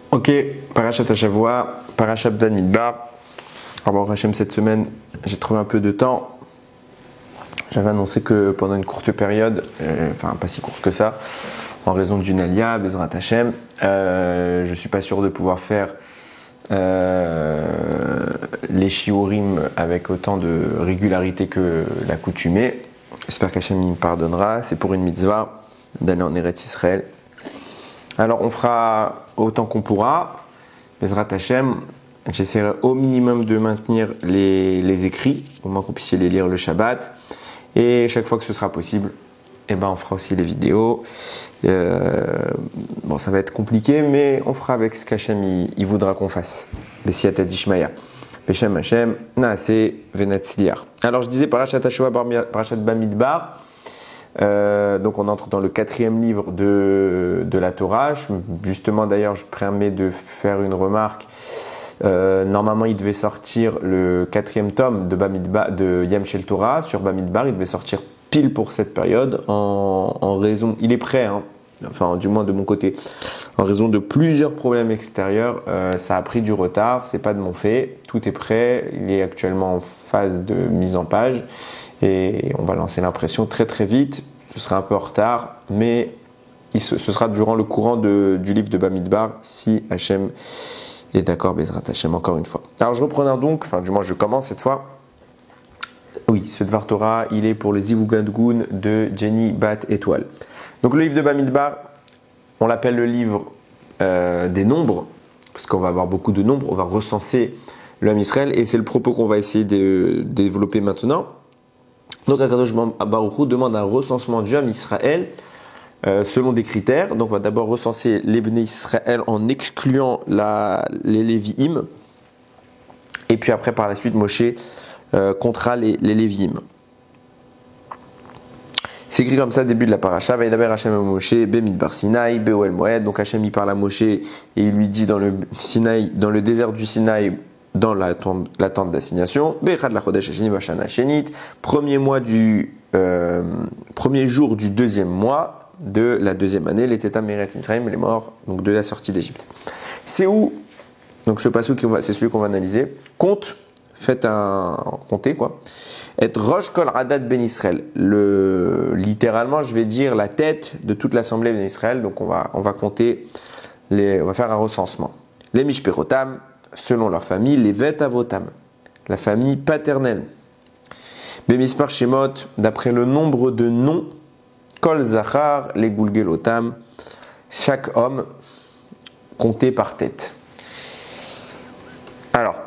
Ok, Parashat Hashavua, Parashat Bamidbar. Alors, Hachem, cette semaine, j'ai trouvé un peu de temps. J'avais annoncé que pendant une courte période, enfin pas si courte que ça, en raison d'une alia, Bezrat Hachem, je suis pas sûr de pouvoir faire les shiurim avec autant de régularité que l'accoutumée. J'espère qu'Hachem me pardonnera. C'est pour une mitzvah d'aller en Eretz Israël. Alors on fera autant qu'on pourra. Bezrat Hachem, j'essaierai au minimum de maintenir les écrits, au moins qu'on puisse les lire le Shabbat. Et chaque fois que ce sera possible, on fera aussi les vidéos. Bon, ça va être compliqué, mais on fera avec ce qu'Hachem il voudra qu'on fasse. Bessiat Adishmaya. Beshem Hachem, Naase Venatzliar. Alors je disais Parashat Hashavua, Parashat Bamidbar. Donc on entre dans le 4e livre de la Torah. Justement d'ailleurs je permets de faire une remarque. Normalement il devait sortir le 4e tome de Yam Shel Torah sur Bamidbar. Il devait sortir pile pour cette période en raison, il est prêt hein, enfin du moins de mon côté, en raison de plusieurs problèmes extérieurs, ça a pris du retard, c'est pas de mon fait, tout est prêt, il est actuellement en phase de mise en page et on va lancer l'impression très très vite. Ce sera un peu en retard, mais ce sera durant le courant du livre de Bamidbar, si Hachem est d'accord, Bezrat Hachem, encore une fois. Alors je reprenais donc, enfin du moins je commence cette fois. Oui, ce Dvar Torah, il est pour le Zivugandgun de Jenny Bat Étoile. Donc le livre de Bamidbar, on l'appelle le livre des nombres, parce qu'on va avoir beaucoup de nombres, on va recenser l'homme Israël, et c'est le propos qu'on va essayer de développer maintenant. Donc Akadosh Baruch Hu demande un recensement du homme Israël selon des critères. Donc on va d'abord recenser les Bnei Israël en excluant les Lévi'im, et puis après par la suite Moshe comptera les Lévi'im. C'est écrit comme ça, début de la paracha. Vaïdaber Hachem à Moshe, Bemidbar Sinaï, Beoel Moed. Donc Hachem il parle à Moshe et il lui dit dans le Sinaï, dans le désert du Sinaï, dans la tente d'assignation, Bechad la Chodesh Hasheni Bashana Shenit, premier jour du 2e mois de la 2e année, les Tétam Meret Mitzrayim, les morts donc de la sortie d'Égypte. C'est où, donc ce passage c'est celui qu'on va analyser. Comptez quoi. Et Rosh Kol Radat Ben Israël. Littéralement, je vais dire la tête de toute l'assemblée Ben Israël. Donc on va compter, on va faire un recensement. Les Mishperotam, selon leur famille, les Vet Avotam, la famille paternelle. Bemispar Shemot, d'après le nombre de noms, Kol Zachar, les Gulgelotam, chaque homme compté par tête. Alors,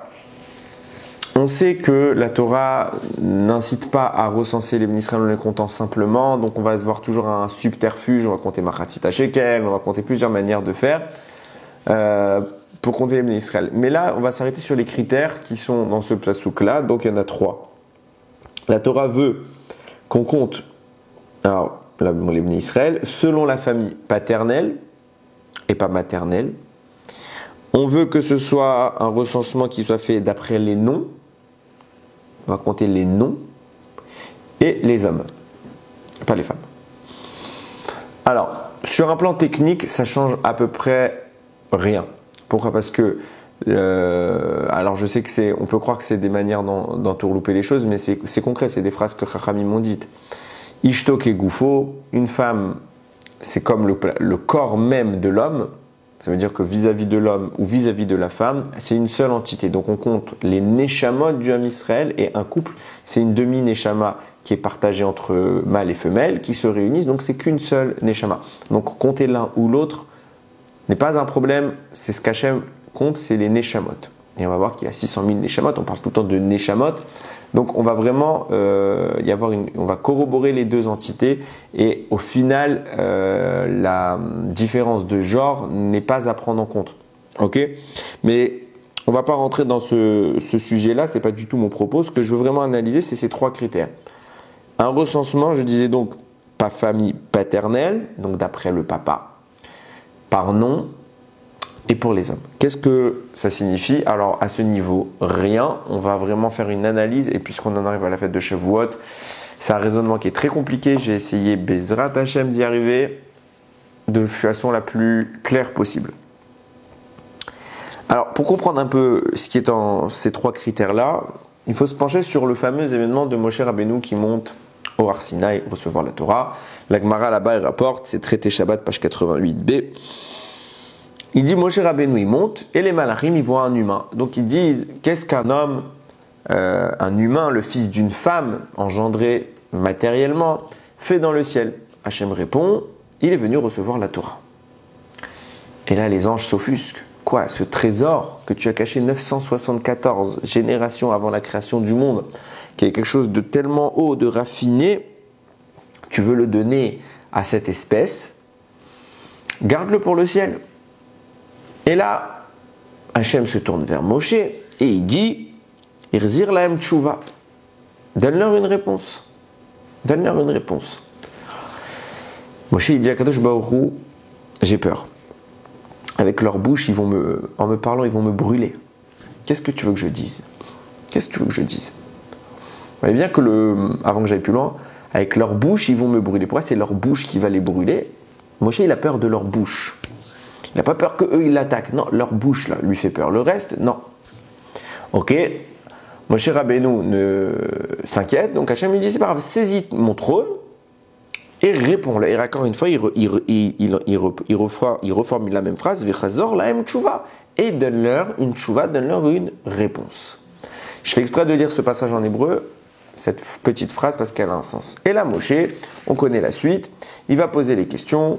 on sait que la Torah n'incite pas à recenser les Bnei Israël en les comptant simplement, donc on va voir toujours un subterfuge, on va compter Machatzita Shekel, on va compter plusieurs manières de faire pour compter les Bnei Israël. Mais là, on va s'arrêter sur les critères qui sont dans ce pasouk-là, donc il y en a 3. La Torah veut qu'on compte les Bnei Israël selon la famille paternelle et pas maternelle. On veut que ce soit un recensement qui soit fait d'après les noms. On va compter les noms et les hommes, pas les femmes. Alors, sur un plan technique, ça change à peu près rien. Pourquoi ? Parce que, alors je sais que on peut croire que c'est des manières d'entourlouper les choses, mais c'est concret, c'est des phrases que Chachamim m'ont dites. Ishtok et Goufo, une femme, c'est comme le corps même de l'homme. Ça veut dire que vis-à-vis de l'homme ou vis-à-vis de la femme, c'est une seule entité. Donc on compte les neshamot du homme Israël, et un couple, c'est une demi-neshama qui est partagée entre mâle et femelle, qui se réunissent, donc c'est qu'une seule neshama. Donc compter l'un ou l'autre n'est pas un problème, c'est ce qu'Hachem compte, c'est les neshamot. Et on va voir qu'il y a 600 000 neshamot, on parle tout le temps de neshamot. Donc on va vraiment on va corroborer les deux entités, et au final la différence de genre n'est pas à prendre en compte. Ok ? Mais on va pas rentrer dans ce sujet-là, c'est pas du tout mon propos. Ce que je veux vraiment analyser, c'est ces 3 critères. Un recensement, je disais donc pas famille paternelle, donc d'après le papa, par nom. Et pour les hommes. Qu'est-ce que ça signifie ? Alors à ce niveau, rien. On va vraiment faire une analyse, et puisqu'on en arrive à la fête de Shavuot, c'est un raisonnement qui est très compliqué. J'ai essayé Bezrat Hachem d'y arriver de façon la plus claire possible. Alors, pour comprendre un peu ce qui est en ces trois critères-là, il faut se pencher sur le fameux événement de Moshe Rabbeinu qui monte au Har Sinaï recevoir la Torah. La Gemara là-bas, il rapporte, c'est traité Shabbat, page 88b. Il dit Moshe Rabbeinu, il monte et les Malachim, ils voient un humain. Donc ils disent, qu'est-ce qu'un homme, un humain, le fils d'une femme, engendré matériellement, fait dans le ciel? Hachem répond, il est venu recevoir la Torah. Et là, les anges s'offusquent. Quoi, ce trésor que tu as caché 974 générations avant la création du monde, qui est quelque chose de tellement haut, de raffiné, tu veux le donner à cette espèce, garde-le pour le ciel. Et là, Hachem se tourne vers Moshe et il dit, Irzir lahem tshuva, donne-leur une réponse. Donne-leur une réponse. Moshe il dit à Kadosh Baruch Hu, j'ai peur. Avec leur bouche, en me parlant, ils vont me brûler. Qu'est-ce que tu veux que je dise? Qu'est-ce que tu veux que je dise? Vous voyez bien que avant que j'aille plus loin, avec leur bouche, ils vont me brûler. Pourquoi c'est leur bouche qui va les brûler? Moshe, il a peur de leur bouche. Il n'a pas peur qu'eux, ils l'attaquent. Non, leur bouche, là, lui fait peur. Le reste, non. Ok. Moshe Rabbeinu s'inquiète. Donc Hachem lui dit, c'est pas grave, saisis mon trône et réponds-le. Et encore une fois, il reformule la même phrase, Vechazor lahem tshuva, et donne-leur une tshuva, donne-leur une réponse. Je fais exprès de lire ce passage en hébreu, cette petite phrase, parce qu'elle a un sens. Et là, Moshe, on connaît la suite, il va poser les questions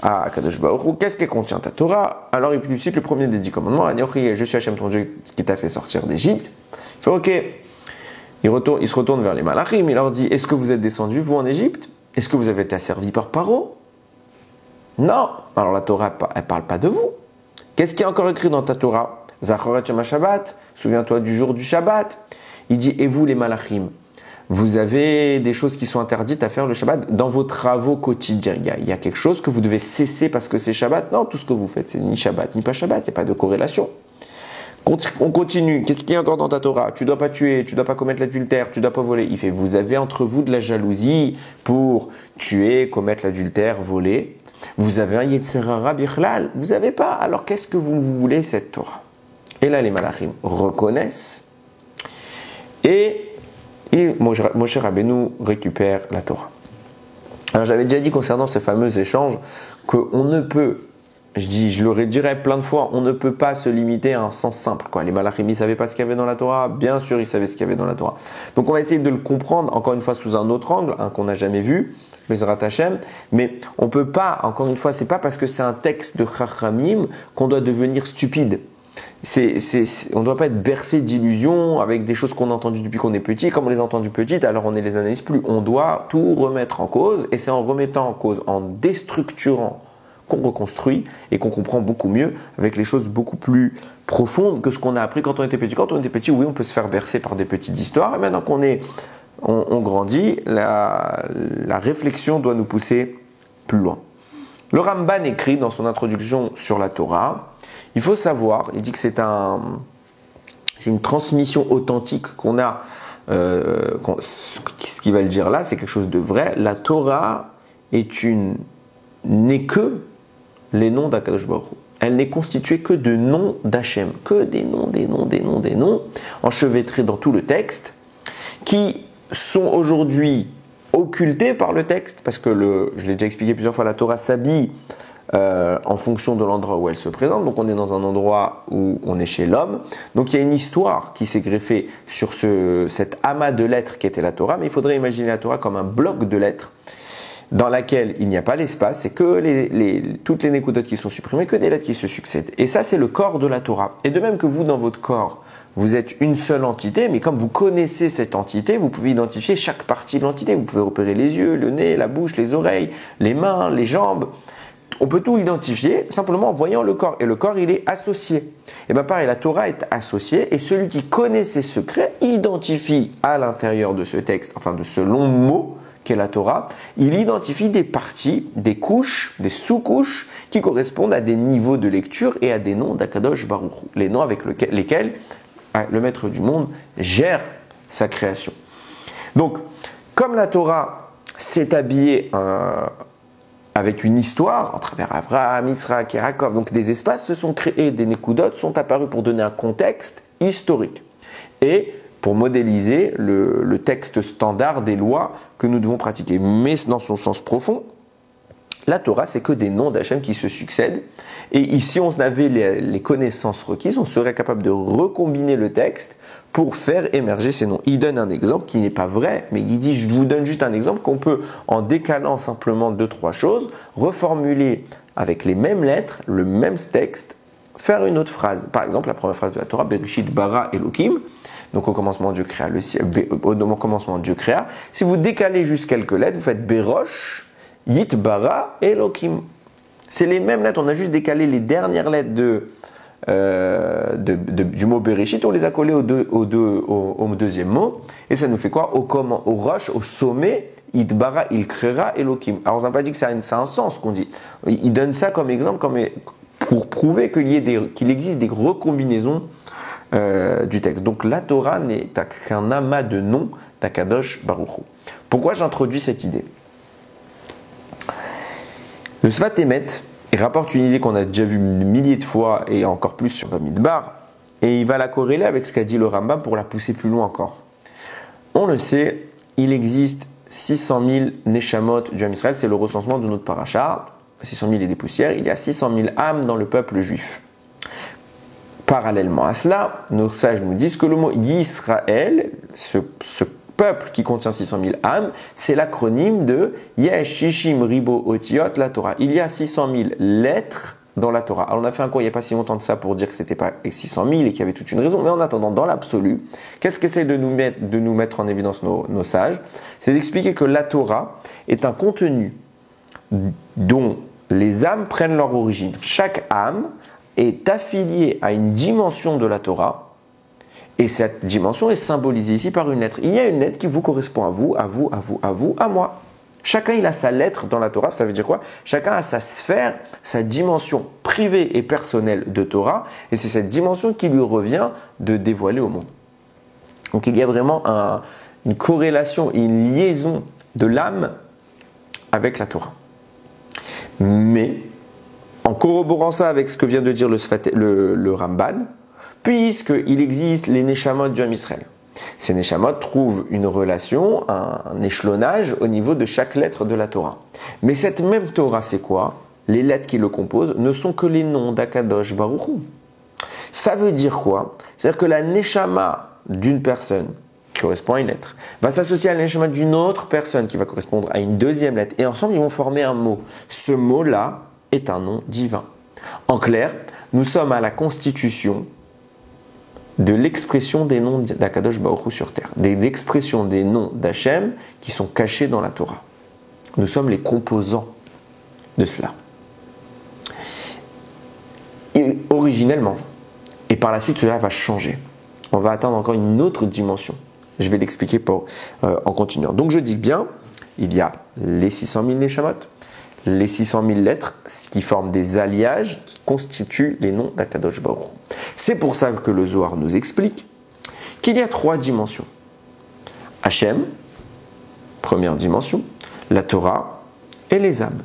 à Kadosh Baruch Hu, qu'est-ce que contient ta Torah? Alors il cite le premier des 10 commandements, je suis Hachem ton Dieu qui t'a fait sortir d'Égypte. Il fait ok, il se retourne vers les Malachim, il leur dit, est-ce que vous êtes descendus, vous, en Égypte? Est-ce que vous avez été asservis par Paro? Non. Alors la Torah, elle ne parle pas de vous. Qu'est-ce qui est encore écrit dans ta Torah? Zachoret Yom HaShabbat, souviens-toi du jour du Shabbat. Il dit, et vous les Malachim, vous avez des choses qui sont interdites à faire le Shabbat dans vos travaux quotidiens. Il y a quelque chose que vous devez cesser parce que c'est Shabbat? Non, tout ce que vous faites, c'est ni Shabbat ni pas Shabbat, il n'y a pas de corrélation. On continue. Qu'est-ce qu'il y a encore dans ta Torah? Tu ne dois pas tuer, tu ne dois pas commettre l'adultère, tu ne dois pas voler. Il fait, vous avez entre vous de la jalousie pour tuer, commettre l'adultère, voler. Vous avez un Yetzerara Bichlal. Vous n'avez pas. Alors qu'est-ce que vous voulez cette Torah? Et là, les Malachim reconnaissent. Et Moshe Rabbeinu récupère la Torah. Alors j'avais déjà dit concernant ce fameux échange qu'on ne peut, je le redirai plein de fois, on ne peut pas se limiter à un sens simple. Les Malachim ne savaient pas ce qu'il y avait dans la Torah, bien sûr ils savaient ce qu'il y avait dans la Torah. Donc on va essayer de le comprendre encore une fois sous un autre angle, qu'on n'a jamais vu, Bezrat Hashem, mais on peut pas, encore une fois, c'est pas parce que c'est un texte de Chachamim qu'on doit devenir stupide. On ne doit pas être bercé d'illusions avec des choses qu'on a entendues depuis qu'on est petit. Comme on les a entendues petites, alors on ne les analyse plus. On doit tout remettre en cause, et c'est en remettant en cause, en déstructurant, qu'on reconstruit et qu'on comprend beaucoup mieux avec les choses beaucoup plus profondes que ce qu'on a appris quand on était petit. Quand on était petit, oui, on peut se faire bercer par des petites histoires, et maintenant on grandit, la réflexion doit nous pousser plus loin. Le Ramban écrit dans son introduction sur la Torah, il faut savoir, il dit que c'est une transmission authentique qu'on a, ce qu'il va le dire là, c'est quelque chose de vrai. La Torah n'est que les noms d'Akadosh Baruch Hu. Elle n'est constituée que de noms d'Hachem, que des noms, enchevêtrés dans tout le texte, qui sont aujourd'hui occultés par le texte, parce que je l'ai déjà expliqué plusieurs fois, la Torah s'habille en fonction de l'endroit où elle se présente. Donc on est dans un endroit où on est chez l'homme. Donc il y a une histoire qui s'est greffée sur cet amas de lettres qui était la Torah, mais il faudrait imaginer la Torah comme un bloc de lettres dans laquelle il n'y a pas l'espace, c'est que toutes les nékutot qui sont supprimées, que des lettres qui se succèdent. Et ça, c'est le corps de la Torah. Et de même que vous, dans votre corps, vous êtes une seule entité, mais comme vous connaissez cette entité, vous pouvez identifier chaque partie de l'entité. Vous pouvez repérer les yeux, le nez, la bouche, les oreilles, les mains, les jambes. On peut tout identifier simplement en voyant le corps. Et le corps, il est associé. Et bien pareil, la Torah est associée. Et celui qui connaît ses secrets identifie à l'intérieur de ce texte, enfin de ce long mot qu'est la Torah, il identifie des parties, des couches, des sous-couches qui correspondent à des niveaux de lecture et à des noms d'Akadosh Baruch Hu. Les noms avec lesquels le maître du monde gère sa création. Donc, comme la Torah s'est habillée avec une histoire, à travers Abraham, Yitzhak et Yaakov. Donc des espaces se sont créés, des Nekudot sont apparus pour donner un contexte historique et pour modéliser le texte standard des lois que nous devons pratiquer. Mais dans son sens profond, la Torah, c'est que des noms d'Hachem qui se succèdent. Et ici, on avait les connaissances requises, on serait capable de recombiner le texte pour faire émerger ces noms. Il donne un exemple qui n'est pas vrai, mais il dit, je vous donne juste un exemple qu'on peut, en décalant simplement 2-3 choses, reformuler avec les mêmes lettres, le même texte, faire une autre phrase. Par exemple, la première phrase de la Torah, Bereshit bara Elohim. Donc au commencement Dieu créa le ciel, au commencement Dieu créa. Si vous décalez juste quelques lettres, vous faites Berosh, Yit bara Elohim. C'est les mêmes lettres, on a juste décalé les dernières lettres du mot Bereshit, on les a collées au deuxième mot, et ça nous fait quoi? Au roche, au sommet, Yit bara, il créera Elohim. Alors on n'a pas dit que ça a un sens qu'on dit. Il donne ça comme exemple pour prouver qu'il existe des recombinaisons du texte. Donc la Torah n'est qu'un amas de noms d'Akadosh Baruch Hu. Pourquoi j'introduis cette idée? Le Sfat Emet rapporte une idée qu'on a déjà vue milliers de fois et encore plus sur Bamidbar, et il va la corréler avec ce qu'a dit le Rambam pour la pousser plus loin encore. On le sait, il existe 600 000 Neshamot du Ham Israël, c'est le recensement de notre paracha, 600 000 et des poussières, il y a 600 000 âmes dans le peuple juif. Parallèlement à cela, nos sages nous disent que le mot Yisraël, ce peuple qui contient 600 000 âmes, c'est l'acronyme de Yesh Shishim Ribo Otiot la Torah. Il y a 600 000 lettres dans la Torah. Alors on a fait un cours il n'y a pas si longtemps de ça pour dire que c'était pas 600 000 et qu'il y avait toute une raison, mais en attendant, dans l'absolu, qu'est-ce qu'essaie de nous mettre en évidence nos sages? C'est d'expliquer que la Torah est un contenu dont les âmes prennent leur origine. Chaque âme est affiliée à une dimension de la Torah, et cette dimension est symbolisée ici par une lettre. Il y a une lettre qui vous correspond à vous, à vous, à vous, à vous, à moi. Chacun il a sa lettre dans la Torah, ça veut dire quoi? Chacun a sa sphère, sa dimension privée et personnelle de Torah, et c'est cette dimension qui lui revient de dévoiler au monde. Donc il y a vraiment une corrélation, une liaison de l'âme avec la Torah. Mais en corroborant ça avec ce que vient de dire le Ramban, puisqu'il existe les Neshamot du Ham Israël. Ces Neshamot trouvent une relation, un échelonnage au niveau de chaque lettre de la Torah. Mais cette même Torah, c'est quoi? Les lettres qui le composent ne sont que les noms d'Akadosh Baruch Hu. Ça veut dire quoi? C'est-à-dire que la Neshama d'une personne qui correspond à une lettre va s'associer à la Neshama d'une autre personne qui va correspondre à une deuxième lettre. Et ensemble, ils vont former un mot. Ce mot-là est un nom divin. En clair, nous sommes à la constitution de l'expression des noms d'Akadosh Baruch Hu sur terre, l'expression des noms d'Hachem qui sont cachés dans la Torah. Nous sommes les composants de cela. Et originellement, et par la suite cela va changer. On va atteindre encore une autre dimension. Je vais l'expliquer en continuant. Donc je dis bien, il y a les 600 000 Neshamot, les 600 000 lettres qui forment des alliages qui constituent les noms d'Akadosh Baruch Hu. C'est pour ça que le Zohar nous explique qu'il y a 3 dimensions. Hachem, première dimension, la Torah et les âmes.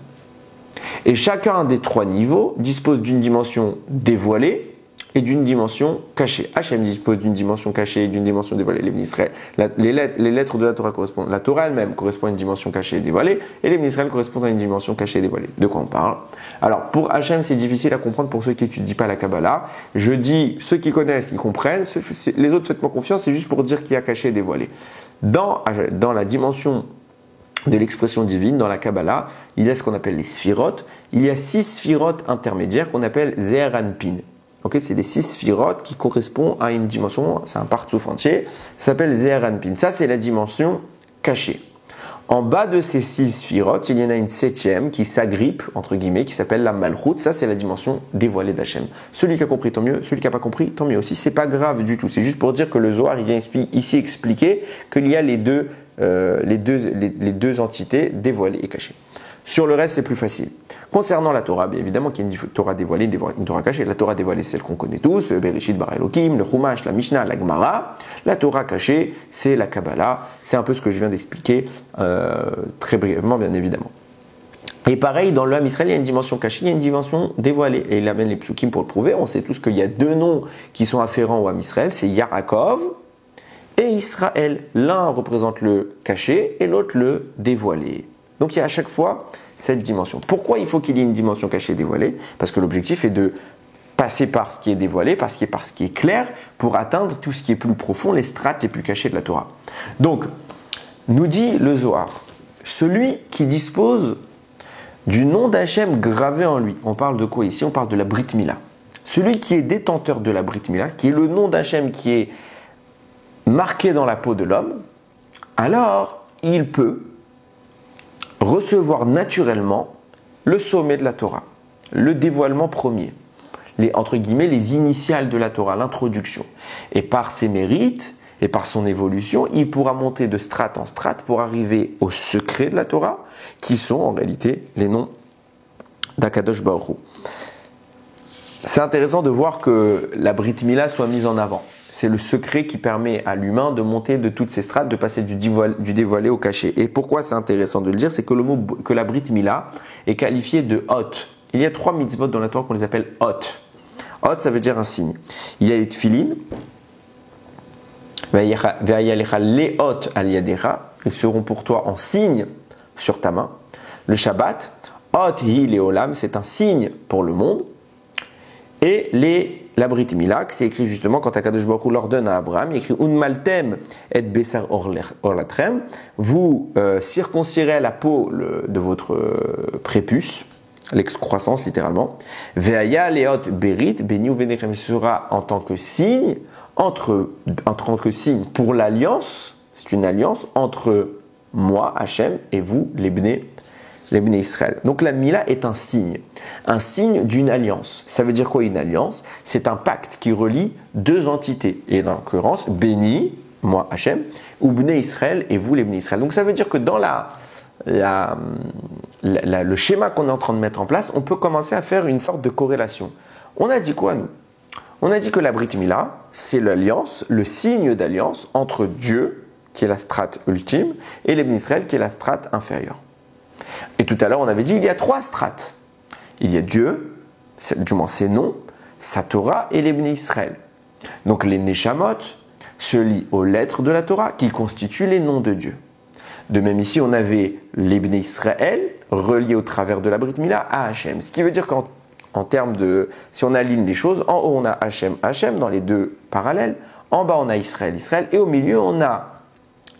Et chacun des 3 niveaux dispose d'une dimension dévoilée et d'une dimension cachée. Hachem dispose d'une dimension cachée et d'une dimension dévoilée. Les lettres de la Torah correspondent. La Torah elle-même correspond à une dimension cachée et dévoilée, et les Israël correspondent à une dimension cachée et dévoilée. De quoi on parle? Alors pour Hachem, c'est difficile à comprendre pour ceux qui n'étudient pas la Kabbalah. Je dis ceux qui connaissent, ils comprennent. Les autres, faites-moi confiance. C'est juste pour dire qu'il y a caché et dévoilé. Dans la dimension de l'expression divine, dans la Kabbalah, il y a ce qu'on appelle les sphirotes. Il y a 6 sphirotes intermédiaires qu'on appelle Zeher Anpin. Okay, c'est les 6 sphirotes qui correspondent à une dimension, c'est un partsouf entier, ça s'appelle Zeher Anpin. Ça, c'est la dimension cachée. En bas de ces 6 sphirotes, il y en a une 7e qui s'agrippe, entre guillemets, qui s'appelle la Malchut. Ça, c'est la dimension dévoilée d'Hachem. Celui qui a compris, tant mieux. Celui qui n'a pas compris, tant mieux aussi. C'est pas grave du tout. C'est juste pour dire que le Zohar, il vient ici expliquer qu'il y a les deux entités dévoilées et cachées. Sur le reste, c'est plus facile. Concernant la Torah, bien évidemment qu'il y a une Torah dévoilée, une Torah cachée. La Torah dévoilée, c'est celle qu'on connaît tous, Bereshit bara Elohim, le Chumash, la Mishnah, la Gemara. La Torah cachée, c'est la Kabbalah. C'est un peu ce que je viens d'expliquer très brièvement, bien évidemment. Et pareil, dans le Ham Israël, il y a une dimension cachée, il y a une dimension dévoilée. Et il amène les psukim pour le prouver. On sait tous qu'il y a deux noms qui sont afférents au Ham Israël, c'est Yaakov et Israël. L'un représente le caché et l'autre le dévoilé. Donc il y a à chaque fois cette dimension. Pourquoi il faut qu'il y ait une dimension cachée et dévoilée? Parce que l'objectif est de passer par ce qui est dévoilé, par ce qui est clair, pour atteindre tout ce qui est plus profond, les strates les plus cachées de la Torah. Donc, nous dit le Zohar, celui qui dispose du nom d'Hachem gravé en lui. On parle de quoi ici? On parle de la Brit Mila. Celui qui est détenteur de la Brit Mila, qui est le nom d'Hachem qui est marqué dans la peau de l'homme, alors il peut recevoir naturellement le sommet de la Torah, le dévoilement premier, entre guillemets les initiales de la Torah, l'introduction. Et par ses mérites et par son évolution, il pourra monter de strate en strate pour arriver au secret de la Torah, qui sont en réalité les noms d'Akadosh Baruch Hu. C'est intéressant de voir que la Brit Mila soit mise en avant. C'est le secret qui permet à l'humain de monter de toutes ces strates, de passer du dévoilé au caché. Et pourquoi c'est intéressant de le dire? C'est que la Brit Mila est qualifiée de hot. Il y a 3 mitzvot dans la Torah qu'on les appelle hot. Hot, ça veut dire un signe. Il y a les tfilin, ils seront pour toi en signe sur ta main. Le Shabbat, hot hi leolam, c'est un signe pour le monde. Et la Brit Mila, c'est écrit justement quand Akadosh Baruch Hu l'ordonne à Abraham, il écrit Unmaltem et Besar Orlatrem, vous circoncirez la peau de votre prépuce, l'excroissance littéralement. Veaya leot berit, beni uvenechem, sera en tant que signe, entre signe pour l'alliance, c'est une alliance entre moi, Hachem, et vous, les Bnei Israël. Donc la Mila est un signe d'une alliance. Ça veut dire quoi une alliance? C'est un pacte qui relie deux entités. Et en l'occurrence, béni, moi Hachem, ou Bnei Israël et vous les Bnei Israël. Donc ça veut dire que dans le schéma qu'on est en train de mettre en place, on peut commencer à faire une sorte de corrélation. On a dit quoi nous? On a dit que la Brit Mila, c'est l'alliance, le signe d'alliance entre Dieu, qui est la strate ultime, et les Bnei Israël, qui est la strate inférieure. Et tout à l'heure, on avait dit qu'il y a 3 strates. Il y a Dieu, du moins ses noms, sa Torah et les Bnei Israël. Donc les Neshamot se lient aux lettres de la Torah qui constituent les noms de Dieu. De même ici, on avait les Bnei Israël reliés au travers de la Brit Mila à Hachem. Ce qui veut dire qu'en termes de... Si on aligne les choses, en haut on a Hachem dans les deux parallèles. En bas on a Israël. Et au milieu on a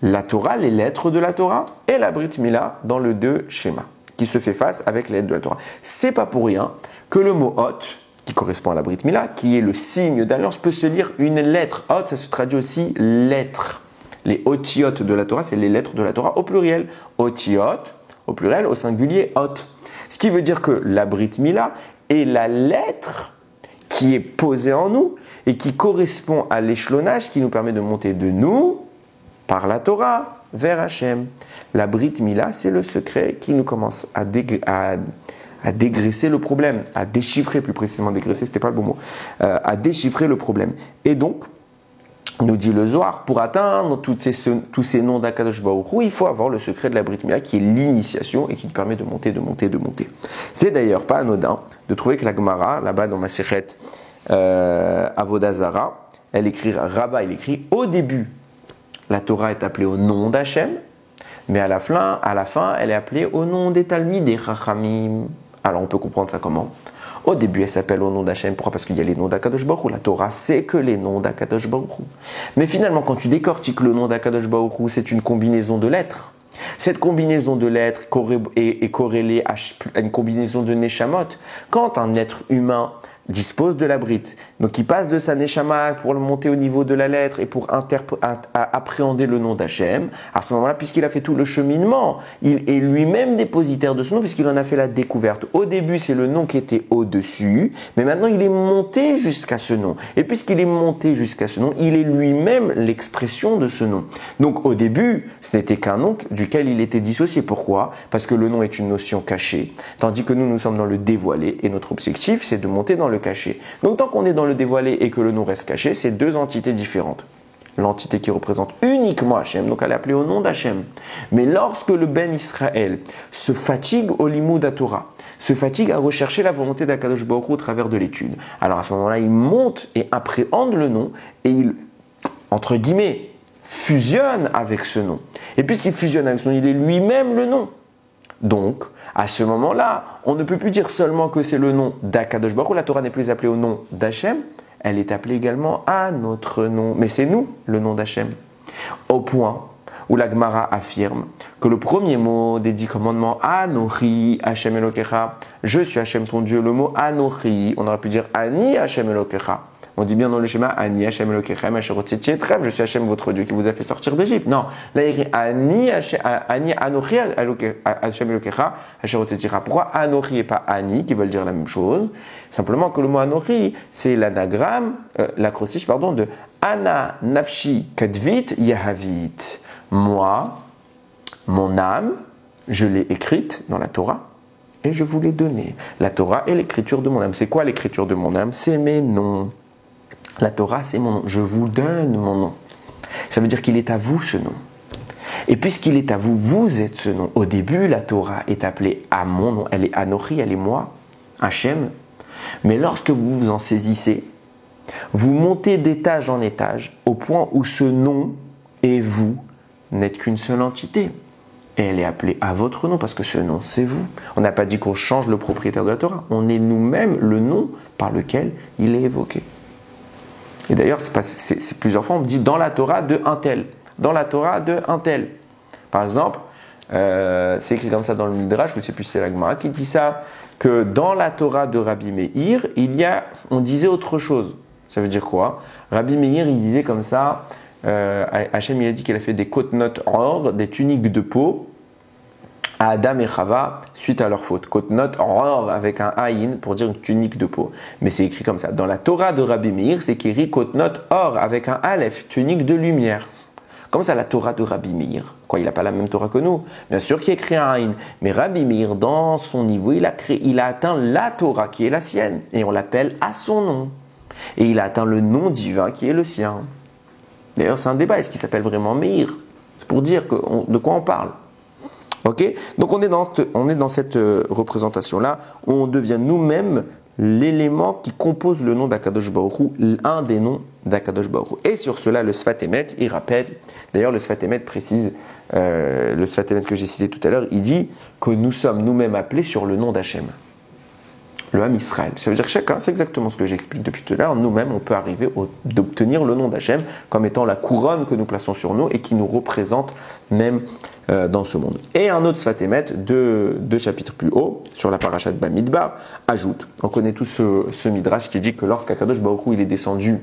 la Torah, les lettres de la Torah, et la Brit Mila dans le deux schéma, qui se fait face avec les lettres de la Torah. C'est pas pour rien que le mot hot, qui correspond à la Brit Mila, qui est le signe d'alliance, peut se lire une lettre. Hot, ça se traduit aussi lettre. Les otiot de la Torah, c'est les lettres de la Torah au pluriel. Otiot, au pluriel, au singulier, hot. Ce qui veut dire que la Brit Mila est la lettre qui est posée en nous et qui correspond à l'échelonnage qui nous permet de monter de nous, par la Torah, vers Hachem. La Brit Mila, c'est le secret qui nous commence à dégraisser le problème, à déchiffrer, plus précisément dégraisser, c'était pas le bon mot, à déchiffrer le problème. Et donc, nous dit le Zohar, pour atteindre tous ces noms d'Akadosh Baruch Hu, il faut avoir le secret de la Brit Mila qui est l'initiation et qui te permet de monter, de monter, de monter. C'est d'ailleurs pas anodin de trouver que la Gemara, là-bas dans Masechet Avodah Zara, il écrit au début, la Torah est appelée au nom d'Hachem, mais à la fin, elle est appelée au nom des Talmidim, des Chachamim. Alors on peut comprendre ça comment? Au début, elle s'appelle au nom d'Hachem. Pourquoi? Parce qu'il y a les noms d'Akadosh Baruch Hu. La Torah, c'est que les noms d'Akadosh Baruch Hu. Mais finalement, quand tu décortiques le nom d'Akadosh Baruch Hu, c'est une combinaison de lettres. Cette combinaison de lettres est corrélée à une combinaison de neshamot. Quand un être humain dispose de la brite, donc il passe de sa neshama pour le monter au niveau de la lettre et pour appréhender le nom d'Hachem, à ce moment-là, puisqu'il a fait tout le cheminement, il est lui-même dépositaire de ce nom puisqu'il en a fait la découverte. Au début, c'est le nom qui était au-dessus, mais maintenant il est monté jusqu'à ce nom. Et puisqu'il est monté jusqu'à ce nom, il est lui-même l'expression de ce nom. Donc au début, ce n'était qu'un nom duquel il était dissocié. Pourquoi? Parce que le nom est une notion cachée, tandis que nous sommes dans le dévoilé et notre objectif, c'est de monter dans le caché. Donc tant qu'on est dans le dévoilé et que le nom reste caché, c'est deux entités différentes. l'entité qui représente uniquement Hachem, donc elle est appelée au nom d'Hachem. Mais lorsque le Ben Israël se fatigue au Limoud Torah, se fatigue à rechercher la volonté d'Akadosh Baruch Hu au travers de l'étude, alors à ce moment-là, il monte et appréhende le nom et il, entre guillemets, fusionne avec ce nom. Et puisqu'il fusionne avec ce nom, il est lui-même le nom. Donc, à ce moment-là, on ne peut plus dire seulement que c'est le nom d'Akadosh Baruch Hu. La Torah n'est plus appelée au nom d'Hachem, elle est appelée également à notre nom. Mais c'est nous, le nom d'Hachem. Au point où la Gemara affirme que le premier mot des 10 commandements, Anochi Hachem Elokecha, je suis Hachem ton Dieu, le mot Anochi, on aurait pu dire Ani Hachem Elokecha. On dit bien dans le schéma Ani Hachem Elokechem Asherotzi Tietrem, je suis Hachem votre Dieu qui vous a fait sortir d'Égypte. Non, là il écrit Ani Anochi Hachem Elokecha Asherotzi Tietrem. Pourquoi Anochi et pas Ani qui veulent dire la même chose? Simplement que le mot Anochi c'est l'anagramme, l'acrostiche pardon de Ana Nafshi Kadvit Yahavit. Moi, mon âme, je l'ai écrite dans la Torah. Et je vous l'ai donnée. La Torah est l'écriture de mon âme. C'est quoi l'écriture de mon âme? C'est mes noms. La Torah, c'est mon nom. Je vous donne mon nom. Ça veut dire qu'il est à vous ce nom. Et puisqu'il est à vous, vous êtes ce nom. Au début, la Torah est appelée à mon nom. Elle est Anochi, elle est moi, Hachem. Mais lorsque vous vous en saisissez, vous montez d'étage en étage au point où ce nom et vous n'êtes qu'une seule entité. Et elle est appelée à votre nom parce que ce nom, c'est vous. On n'a pas dit qu'on change le propriétaire de la Torah. On est nous-mêmes le nom par lequel il est évoqué. Et d'ailleurs, c'est plusieurs fois, on dit dans la Torah de un tel. Dans la Torah de un tel. Par exemple, c'est écrit comme ça dans le Midrash, je ne sais plus si c'est la Gemara qui dit ça, que dans la Torah de Rabbi Meir, on disait autre chose. Ça veut dire quoi? Rabbi Meir, il disait comme ça, Hachem, il a dit qu'il a fait des kotnot or, des tuniques de peau, à Adam et Chava suite à leur faute. Kotnot or avec un aïn pour dire une tunique de peau. Mais c'est écrit comme ça. Dans la Torah de Rabbi Meir, c'est écrit Kotnot or avec un aleph, tunique de lumière. Comme ça, la Torah de Rabbi Meir. Quoi, il n'a pas la même Torah que nous. Bien sûr qu'il a écrit un aïn. Mais Rabbi Meir, dans son niveau, il a atteint la Torah qui est la sienne. Et on l'appelle à son nom. Et il a atteint le nom divin qui est le sien. D'ailleurs, c'est un débat. Est-ce qu'il s'appelle vraiment Meir? C'est pour dire de quoi on parle. Ok, donc on est dans cette représentation-là où on devient nous-mêmes l'élément qui compose le nom d'Akadosh Baruch Hu, un des noms d'Akadosh Baruch Hu. Et sur cela, le Sfat Emet, il rappelle, d'ailleurs le Sfat Emet précise, le Sfat Emet que j'ai cité tout à l'heure, il dit que nous sommes nous-mêmes appelés sur le nom d'Hachem. Le Ham Israël. Ça veut dire que chacun, c'est exactement ce que j'explique depuis tout à l'heure, nous-mêmes on peut arriver d'obtenir le nom d'Hachem comme étant la couronne que nous plaçons sur nous et qui nous représente même dans ce monde. Et un autre Sfat Emet, deux chapitres plus haut, sur la parashat Bamidbar, ajoute, on connaît tous ce midrash qui dit que lorsqu'Akadosh Baruch Hu il est descendu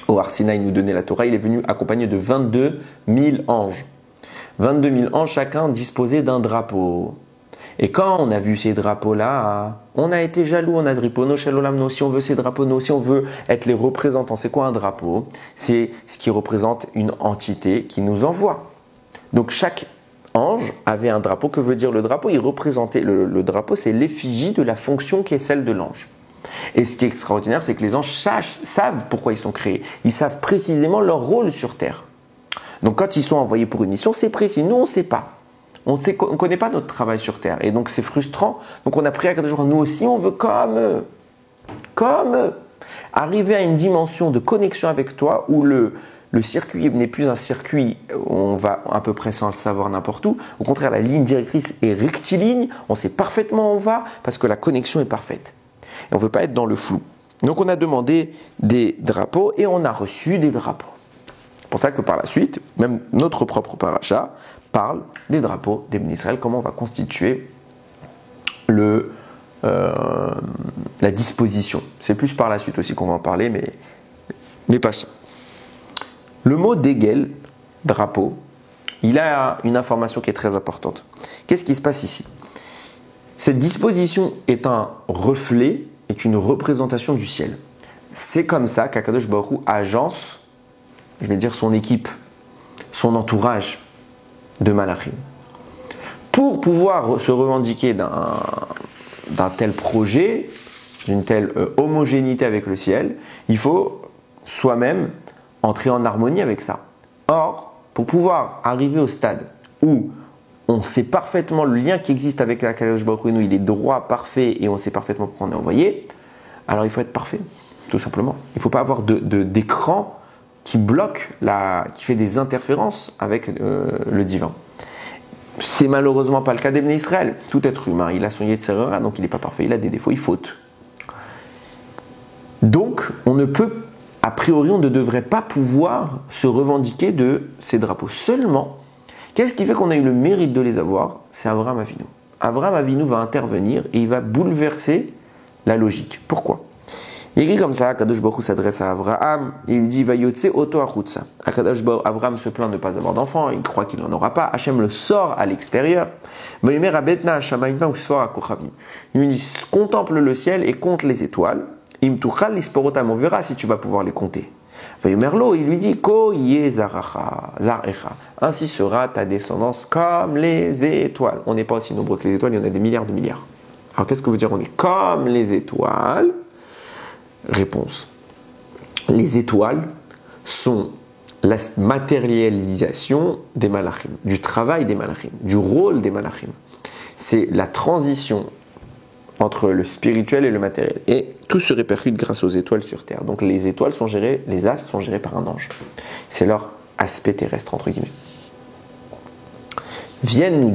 au Har Sinaï nous donner la Torah, il est venu accompagné de 22 000 anges. 22 000 anges, chacun disposé d'un drapeau. Et quand on a vu ces drapeaux-là, on a été jaloux, on a dit Ripono Shel nous aussi on veut ces drapeaux, nous aussi on veut être les représentants. C'est quoi un drapeau? C'est ce qui représente une entité qui nous envoie. Donc chaque ange avait un drapeau. Que veut dire le drapeau? Il représentait, le drapeau c'est l'effigie de la fonction qui est celle de l'ange. Et ce qui est extraordinaire, c'est que les anges savent pourquoi ils sont créés. Ils savent précisément leur rôle sur Terre. Donc quand ils sont envoyés pour une mission, c'est précis. Nous, on ne sait pas. On ne connaît pas notre travail sur Terre. Et donc c'est frustrant. Donc on a pris à cada jour, nous aussi, on veut comme eux. Arriver à une dimension de connexion avec toi où le circuit n'est plus un circuit où on va à peu près sans le savoir n'importe où. Au contraire, la ligne directrice est rectiligne. On sait parfaitement où on va parce que la connexion est parfaite. Et on ne veut pas être dans le flou. Donc on a demandé des drapeaux et on a reçu des drapeaux. C'est pour ça que par la suite, même notre propre paracha parle des drapeaux des Bnei Israël, comment on va constituer la disposition. C'est plus par la suite aussi qu'on va en parler, mais passons. Le mot dégel, drapeau, il a une information qui est très importante. Qu'est-ce qui se passe ici? Cette disposition est un reflet, est une représentation du ciel. C'est comme ça qu'Akadosh Baruch Hu agence, je vais dire son équipe, son entourage de Malachim. Pour pouvoir se revendiquer d'un tel projet, d'une telle homogénéité avec le ciel, il faut soi-même entrer en harmonie avec ça. Or, pour pouvoir arriver au stade où on sait parfaitement le lien qui existe avec la Kadosh Baruch Hu, il est droit, parfait, et on sait parfaitement pourquoi on est envoyé, alors il faut être parfait, tout simplement. Il ne faut pas avoir d'écran qui bloque, qui fait des interférences avec le divin. C'est malheureusement pas le cas d'Ebné Israël. Tout être humain, il a son Yetzirah, donc il n'est pas parfait, il a des défauts, il faute. Donc, a priori, on ne devrait pas pouvoir se revendiquer de ces drapeaux. Seulement, qu'est-ce qui fait qu'on a eu le mérite de les avoir? C'est Avraham Avinu. Avraham Avinu va intervenir et il va bouleverser la logique. Pourquoi? Il écrit comme ça, Kadosh Baruch Hu s'adresse à Avraham, et il dit Vayotse oto achutza. Avraham se plaint de ne pas avoir d'enfant, il croit qu'il n'en aura pas. Hachem le sort à l'extérieur. Il lui dit contemple le ciel et compte les étoiles. On verra si tu vas pouvoir les compter. Il lui dit Ko zarecha. Ainsi sera ta descendance comme les étoiles. On n'est pas aussi nombreux que les étoiles, il y en a des milliards de milliards. Alors qu'est-ce que veut dire on est comme les étoiles? Réponse. Les étoiles sont la matérialisation des malachim, du travail des malachim, du rôle des malachim. C'est la transition entre le spirituel et le matériel. Et tout se répercute grâce aux étoiles sur Terre. Donc les étoiles sont gérées, les astres sont gérés par un ange. C'est leur aspect terrestre, entre guillemets. Vient nous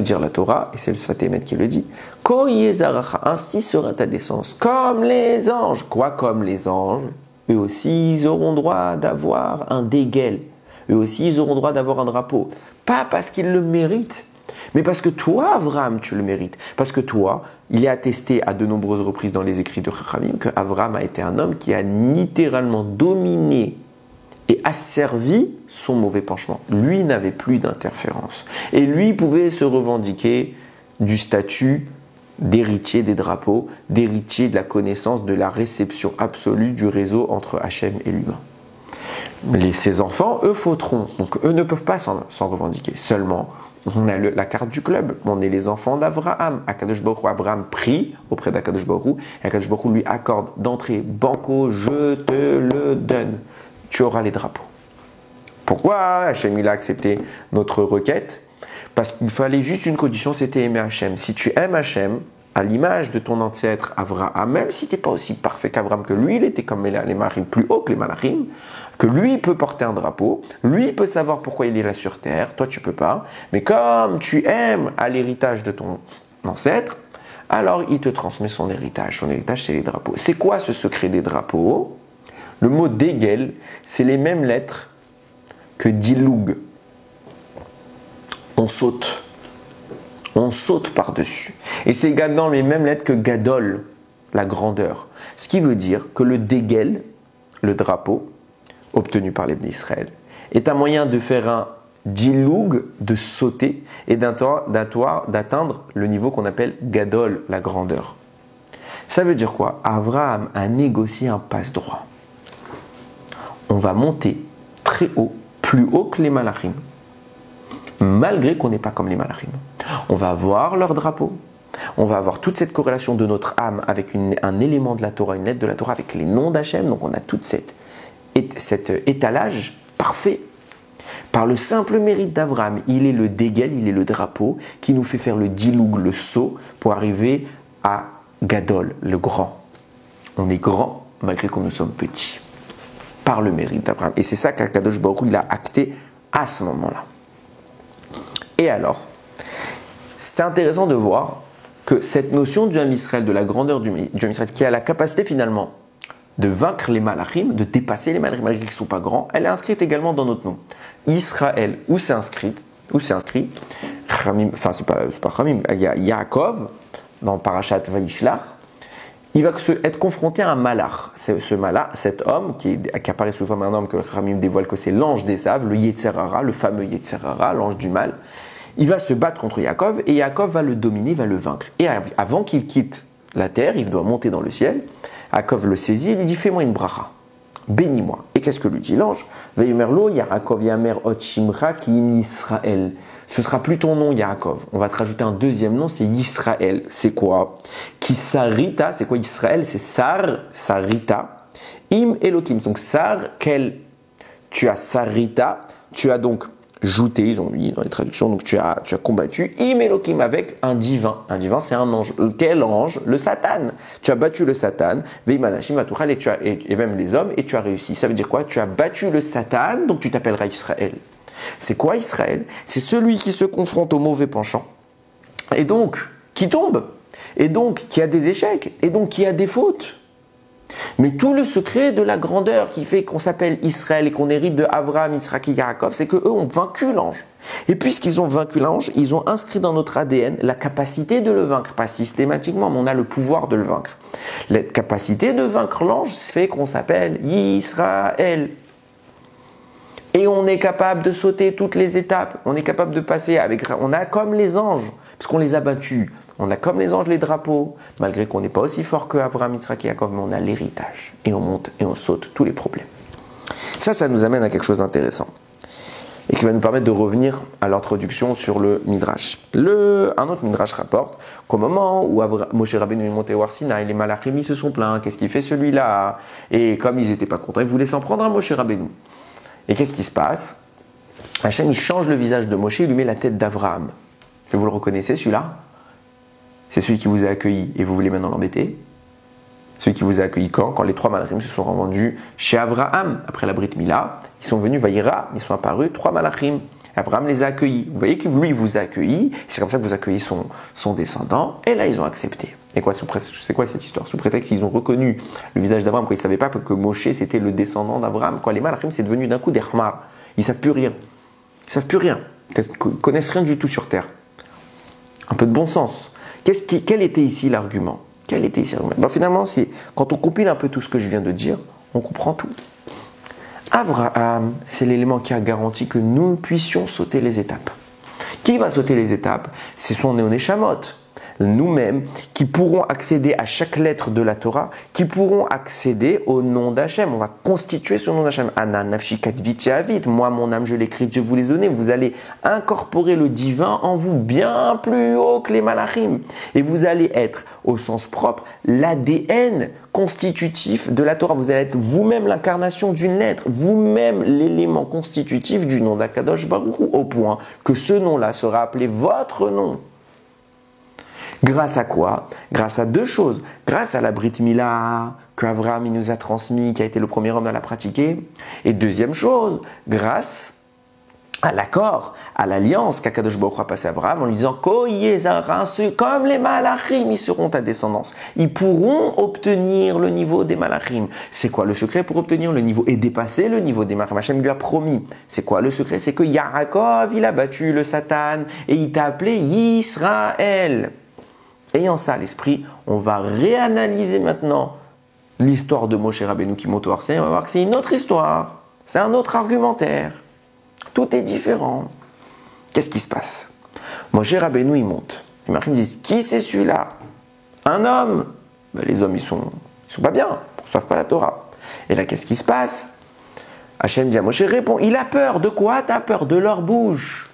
dire la Torah, et c'est le Sfat Emet qui le dit, Ko yezaracha, ainsi sera ta descendance, comme les anges. Quoi, comme les anges? Eux aussi, ils auront droit d'avoir un dégel. Eux aussi, ils auront droit d'avoir un drapeau. Pas parce qu'ils le méritent, mais parce que toi, Avraham, tu le mérites. Parce que toi, il est attesté à de nombreuses reprises dans les écrits de Chachamim que Avraham a été un homme qui a littéralement dominé et asservi son mauvais penchant. Lui n'avait plus d'interférence. Et lui pouvait se revendiquer du statut d'héritier des drapeaux, d'héritier de la connaissance, de la réception absolue du réseau entre Hachem et l'humain. Ses enfants, eux, fauteront. Donc, eux ne peuvent pas s'en revendiquer. Seulement, on a la carte du club. On est les enfants d'Avraham. Akadosh Baruch Hu, Abraham prie auprès d'Akadosh Baruch Hu. Et Akadosh Baruch Hu lui accorde d'entrée, banco, je te le donne. Tu auras les drapeaux. Pourquoi Hachem il a accepté notre requête? Parce qu'il fallait juste une condition, c'était aimer Hachem. Si tu aimes Hachem, à l'image de ton ancêtre Avraham, même si tu n'es pas aussi parfait qu'Avraham, que lui, il était comme les malachim, plus haut que les malachim, que lui peut porter un drapeau, lui peut savoir pourquoi il est là sur terre, toi tu peux pas, mais comme tu aimes à l'héritage de ton ancêtre, alors il te transmet son héritage. Son héritage, c'est les drapeaux. C'est quoi ce secret des drapeaux? Le mot dégel, c'est les mêmes lettres que diloug. On saute. On saute par-dessus. Et c'est également les mêmes lettres que gadol, la grandeur. Ce qui veut dire que le dégel, le drapeau, obtenu par les Bnei Israël, est un moyen de faire un diloug, de sauter et d'atteindre le niveau qu'on appelle gadol, la grandeur. Ça veut dire quoi? Avraham a négocié un passe-droit. On va monter très haut, plus haut que les malachim, malgré qu'on n'est pas comme les malachim. On va avoir leur drapeau, on va avoir toute cette corrélation de notre âme avec un élément de la Torah, une lettre de la Torah avec les noms d'Hachem, donc on a tout cet étalage parfait. Par le simple mérite d'Avraham, il est le dégel, il est le drapeau qui nous fait faire le diloug, le saut, pour arriver à Gadol, le grand. On est grand malgré que nous sommes petits. Par le mérite d'Abraham. Et c'est ça qu'Akadosh Baruch Hu l'a acté à ce moment-là. Et alors, c'est intéressant de voir que cette notion du Ham Israël, de la grandeur du Ham Israël, qui a la capacité finalement de vaincre les malachim, de dépasser les malachim malgré qu'ils ne sont pas grands, elle est inscrite également dans notre nom. Israël, où c'est inscrit, enfin c'est pas Chamim, il y a Yaakov, dans Parashat Vayishlach, il va être confronté à un malach. Ce malach, cet homme qui apparaît sous forme d'un homme que Ramim dévoile que c'est l'ange d'Esav, le Yetzerara, le fameux Yetzerara, l'ange du mal. Il va se battre contre Yaakov et Yaakov va le dominer, va le vaincre. Et avant qu'il quitte la terre, il doit monter dans le ciel. Yaakov le saisit et lui dit fais-moi une bracha, bénis-moi. Et qu'est-ce que lui dit l'ange? Vayomerlo Yaakov Yamer Ot Shimcha Ki Israël. Ce sera plus ton nom, Yaakov. On va te rajouter un deuxième nom, c'est Israël. C'est quoi? Ki Sarita, c'est quoi Israël? C'est Sar, Sarita. Im Elohim. Donc Sar, quel? Tu as Sarita, tu as donc jouté, ils ont mis dans les traductions, donc tu as combattu Im Elohim avec un divin. Un divin, c'est un ange. Quel ange? Le Satan. Tu as battu le Satan, Veimanashim Vatuchal, et même les hommes, et tu as réussi. Ça veut dire quoi? Tu as battu le Satan, donc tu t'appelleras Israël. C'est quoi Israël? C'est celui qui se confronte au mauvais penchant, et donc qui tombe, et donc qui a des échecs, et donc qui a des fautes. Mais tout le secret de la grandeur qui fait qu'on s'appelle Israël et qu'on hérite de Avraham, Yitzhak et Yaakov, c'est qu'eux ont vaincu l'ange. Et puisqu'ils ont vaincu l'ange, ils ont inscrit dans notre ADN la capacité de le vaincre. Pas systématiquement, mais on a le pouvoir de le vaincre. La capacité de vaincre l'ange fait qu'on s'appelle Israël. Et on est capable de sauter toutes les étapes. On est capable de passer avec... On a comme les anges, parce qu'on les a battus. On a comme les anges les drapeaux, malgré qu'on n'est pas aussi fort que Avraham, Yitzhak et Yaakov, mais on a l'héritage. Et on monte et on saute tous les problèmes. Ça nous amène à quelque chose d'intéressant. Et qui va nous permettre de revenir à l'introduction sur le Midrash. Un autre Midrash rapporte qu'au moment où Moshe Rabbeinu est monté au Har Sinaï, les Malachim se sont plaints. Qu'est-ce qu'il fait celui-là? Et comme ils n'étaient pas contents, ils voulaient s'en prendre à Moshe Rabbeinu. Et qu'est-ce qui se passe? Hachem, il change le visage de Moshe, il lui met la tête d'Avraham. Vous le reconnaissez celui-là? C'est celui qui vous a accueilli et vous voulez maintenant l'embêter. Celui qui vous a accueilli quand les trois malachim se sont rendus chez Avraham après la Brit Mila. Ils sont venus, Vaïra, ils sont apparus, trois malachim. Avraham les a accueillis. Vous voyez que lui, il vous a accueilli. C'est comme ça que vous accueillez son descendant. Et là, ils ont accepté. Et quoi, c'est quoi cette histoire? Sous prétexte qu'ils ont reconnu le visage d'Avraham, quand ils ne savaient pas que Moshe, c'était le descendant d'Avraham. Les malachim, c'est devenu d'un coup des Hmar. Ils ne savent plus rien. Ils ne savent plus rien. Ils ne connaissent rien du tout sur terre. Un peu de bon sens. Quel était ici l'argument? Finalement, quand on compile un peu tout ce que je viens de dire, on comprend tout. Avraham, c'est l'élément qui a garanti que nous puissions sauter les étapes. Qui va sauter les étapes? Ce sont nos Neshamot, nous-mêmes, qui pourront accéder à chaque lettre de la Torah, qui pourront accéder au nom d'Hachem. On va constituer ce nom d'Hachem. Ana, nafshi, katviti, avit. Moi, mon âme, je l'ai écrite, je vous l'ai donnée. Vous allez incorporer le divin en vous bien plus haut que les malachim. Et vous allez être, au sens propre, l'ADN constitutif de la Torah. Vous allez être vous-même l'incarnation d'une lettre, vous-même l'élément constitutif du nom d'Akadosh Baruch Hu, au point que ce nom-là sera appelé votre nom. Grâce à quoi? Grâce à deux choses. Grâce à la Brit Mila qu'Avraham nous a transmis, qui a été le premier homme à la pratiquer. Et deuxième chose, grâce à l'accord, à l'alliance qu'Akadosh Baruch Hu a passé à Avraham en lui disant comme les malachim, ils seront ta descendance. Ils pourront obtenir le niveau des malachim. C'est quoi le secret pour obtenir le niveau et dépasser le niveau des malachim? Hachem lui a promis. C'est quoi le secret? C'est que Yaakov, il a battu le Satan et il t'a appelé Israël. Ayant ça à l'esprit, on va réanalyser maintenant l'histoire de Moshe Rabbeinu qui monte au Har Sinaï. On va voir que c'est une autre histoire, c'est un autre argumentaire. Tout est différent. Qu'est-ce qui se passe? Moshe Rabbeinu, il monte. Les marins me disent, qui c'est celui-là? Un homme. Les hommes, ils sont pas bien, ils ne savent pas la Torah. Et là, qu'est-ce qui se passe? Hachem dit à Moshe, réponds, il a peur de quoi? Tu as peur de leur bouche.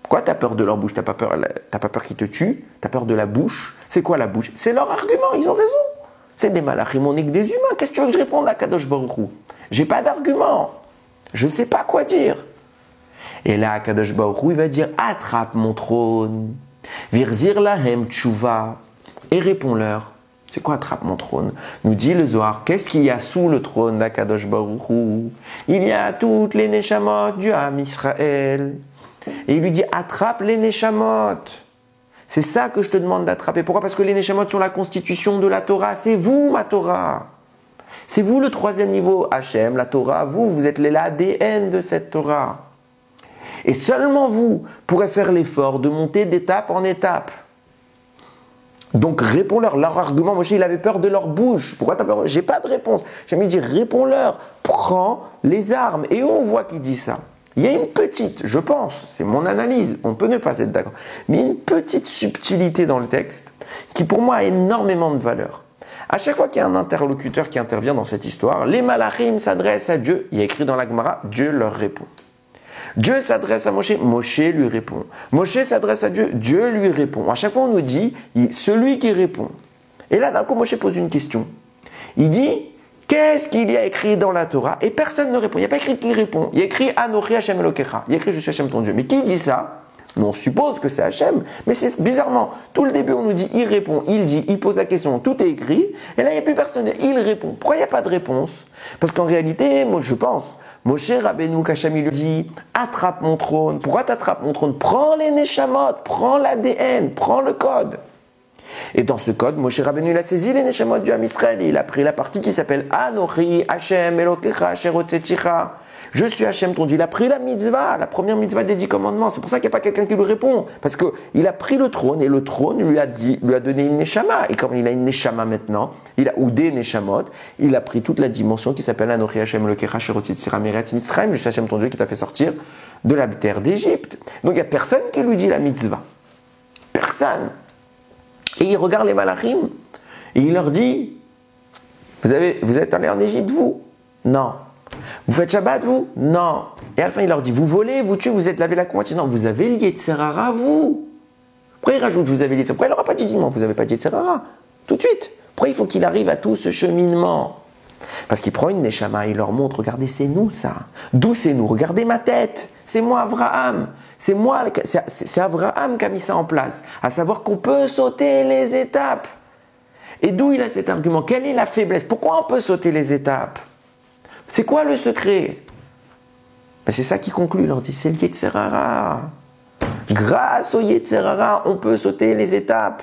Pourquoi tu as peur de leur bouche? Tu n'as pas peur qu'ils te tuent? Tu as peur de la bouche? C'est quoi la bouche? C'est leur argument, ils ont raison. C'est des malachim, on n'est que des humains. Qu'est-ce que tu veux que je réponde à Kadosh Baruch Hu? J'ai pas d'argument. Je ne sais pas quoi dire. Et là, Kadosh Baruch Hu, il va dire, attrape mon trône. Virzir lahem tshuva. Et réponds-leur. C'est quoi attrape mon trône? Nous dit le Zohar, qu'est-ce qu'il y a sous le trône d'Akadosh Baruch Hu? Il y a toutes les neshamot du Ham Israël. Et il lui dit, attrape les neshamot. C'est ça que je te demande d'attraper. Pourquoi? Parce que les neshamot sont la constitution de la Torah. C'est vous, ma Torah. C'est vous le troisième niveau. Hachem, la Torah, vous êtes l'ADN de cette Torah. Et seulement vous pourrez faire l'effort de monter d'étape en étape. Donc réponds-leur. Leur argument, Moshe, il avait peur de leur bouche. Pourquoi tu as peur? J'ai pas de réponse. J'ai envie de dire, réponds-leur. Prends les armes. Et on voit qu'il dit ça. Il y a une petite, je pense, c'est mon analyse, on peut ne pas être d'accord, mais une petite subtilité dans le texte qui pour moi a énormément de valeur. À chaque fois qu'il y a un interlocuteur qui intervient dans cette histoire, les malachim s'adressent à Dieu. Il y a écrit dans la Gemara, Dieu leur répond. Dieu s'adresse à Moshe, Moshe lui répond. Moshe s'adresse à Dieu, Dieu lui répond. À chaque fois on nous dit, celui qui répond. Et là d'un coup Moshe pose une question. Il dit, Qu'est-ce qu'il y a écrit dans la Torah? Et personne ne répond. Il n'y a pas écrit qui répond. Il y a écrit Anochi Hashem Elokecha. Il y a écrit je suis Hashem ton Dieu. Mais qui dit ça? On suppose que c'est Hashem. Mais c'est bizarrement. Tout le début, on nous dit il répond, il dit, il pose la question. Tout est écrit. Et là, il n'y a plus personne. Il répond. Pourquoi il n'y a pas de réponse? Parce qu'en réalité, moi, je pense, Moshe Rabbeinu, qu'Hachem lui dit attrape mon trône. Pourquoi t'attrapes mon trône? Prends les Neshamot, prends l'ADN, prends le code. Et dans ce code, Moshe Rabbeinu, il a saisi les Neshamot du Ham Israël. Il a pris la partie qui s'appelle Anochi Hashem Elokecha Asher Hotzeticha. Je suis Hashem ton Dieu. Il a pris la mitzvah, la première mitzvah des 10 commandements. C'est pour ça qu'il n'y a pas quelqu'un qui lui répond. Parce qu'il a pris le trône et le trône lui a donné une Neshama. Et comme il a une Neshama maintenant, ou des Neshamot, il a pris toute la dimension qui s'appelle Anochi Hashem Elokecha Asher Hotzeticha Meretz Mitzrayim. Je suis Hashem ton Dieu qui t'a fait sortir de la terre d'Égypte. Donc il n'y a personne qui lui dit la mitzvah. Personne. Et il regarde les malachim et il leur dit vous êtes allés en Égypte, vous? Non. Vous faites Shabbat, vous? Non. Et à la fin, il leur dit vous volez, vous tuez, vous êtes lavé la convoitise? Non, vous avez le Yetzer Hara, vous. Pourquoi il rajoute vous avez le Yetzer Hara? Pourquoi il n'aura pas dit dimanche vous n'avez pas de Yetzer Hara? Tout de suite. Pourquoi il faut qu'il arrive à tout ce cheminement? Parce qu'il prend une Neshama et il leur montre regardez, c'est nous ça. D'où c'est nous? Regardez ma tête. C'est moi, Avraham. C'est Avraham qui a mis ça en place. À savoir qu'on peut sauter les étapes. Et d'où il a cet argument? Quelle est la faiblesse? Pourquoi on peut sauter les étapes? C'est quoi le secret? Ben c'est ça qui conclut. Il leur dit c'est le Yetzer Hara. Grâce au Yetzer Hara, on peut sauter les étapes.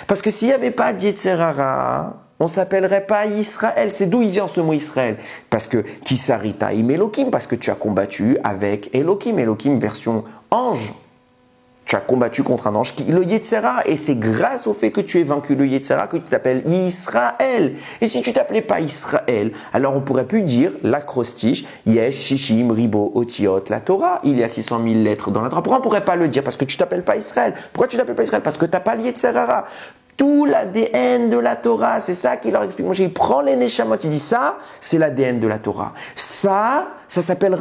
Parce que s'il n'y avait pas de Yetzer Hara, on ne s'appellerait pas Israël. C'est d'où il vient ce mot Israël? Parce que Kisaritaim Elohim, parce que tu as combattu avec Elohim. Elohim version ange. Tu as combattu contre un ange, le Yetzer Hara. Et c'est grâce au fait que tu aies vaincu le Yetzer Hara que tu t'appelles Israël. Et si tu t'appelais pas Israël, alors on pourrait plus dire l'acrostiche Yesh, Shishim, Ribo, Otiot, la Torah. Il y a 600 000 lettres dans la Torah. Pourquoi on pourrait pas le dire? Parce que tu t'appelles pas Israël. Pourquoi tu t'appelles pas Israël? Parce que tu n'as pas le Yetzer Hara. Tout l'ADN de la Torah, c'est ça qu'il leur explique. Moi, il prend les Neshamot, il dit ça, c'est l'ADN de la Torah. Ça s'appelle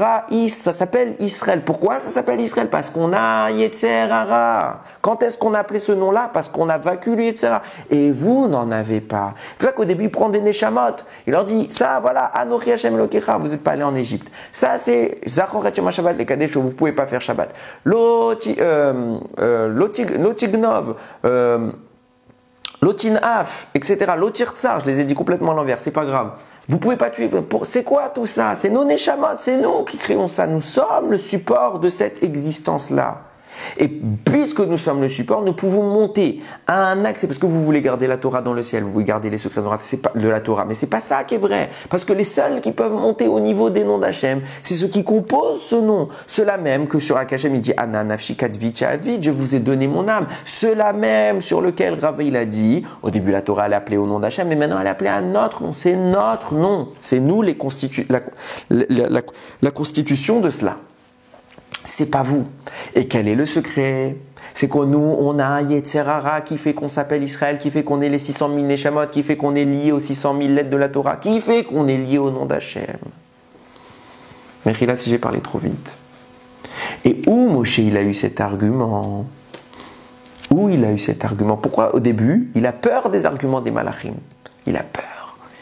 Israël. Pourquoi ça s'appelle Israël? Parce qu'on a Yetzer Hara. Quand est-ce qu'on a appelé ce nom-là? Parce qu'on a vaincu le Yetzer Hara. Et vous n'en avez pas. C'est pour ça qu'au début, il prend des Neshamot. Il leur dit, ça, voilà, Anochi Hashem Elokecha, vous n'êtes pas allé en Égypte. Ça, c'est Zachor et Yom HaShabbat, les Kadesh, vous ne pouvez pas faire Shabbat. Lotignov, Lotinaf, etc. Lotirtsar, je les ai dit complètement à l'envers, c'est pas grave. Vous pouvez pas tuer. C'est quoi tout ça? C'est nos Neshamot, c'est nous qui créons ça. Nous sommes le support de cette existence-là. Et puisque nous sommes le support, nous pouvons monter à un axe. C'est parce que vous voulez garder la Torah dans le ciel, vous voulez garder les secrets de la Torah. Mais c'est pas ça qui est vrai. Parce que les seuls qui peuvent monter au niveau des noms d'Hachem, c'est ceux qui composent ce nom. Ceux-là même que sur Hachem il dit Ana nafshi kadvit sha'avit, je vous ai donné mon âme. Ceux-là même sur lequel Rav il a dit, au début la Torah elle est appelée au nom d'Hachem, mais maintenant elle est appelée à notre nom. C'est notre nom. C'est nous la constitution de cela. C'est pas vous. Et quel est le secret? C'est que nous, on a un Yetzer Hara qui fait qu'on s'appelle Israël, qui fait qu'on est les 600 000 Neshamot, qui fait qu'on est lié aux 600 000 lettres de la Torah, qui fait qu'on est lié au nom d'Hachem. Mais là, si j'ai parlé trop vite. Et où Moshe, il a eu cet argument? Où il a eu cet argument? Pourquoi au début, il a peur des arguments des malachim? Il a peur.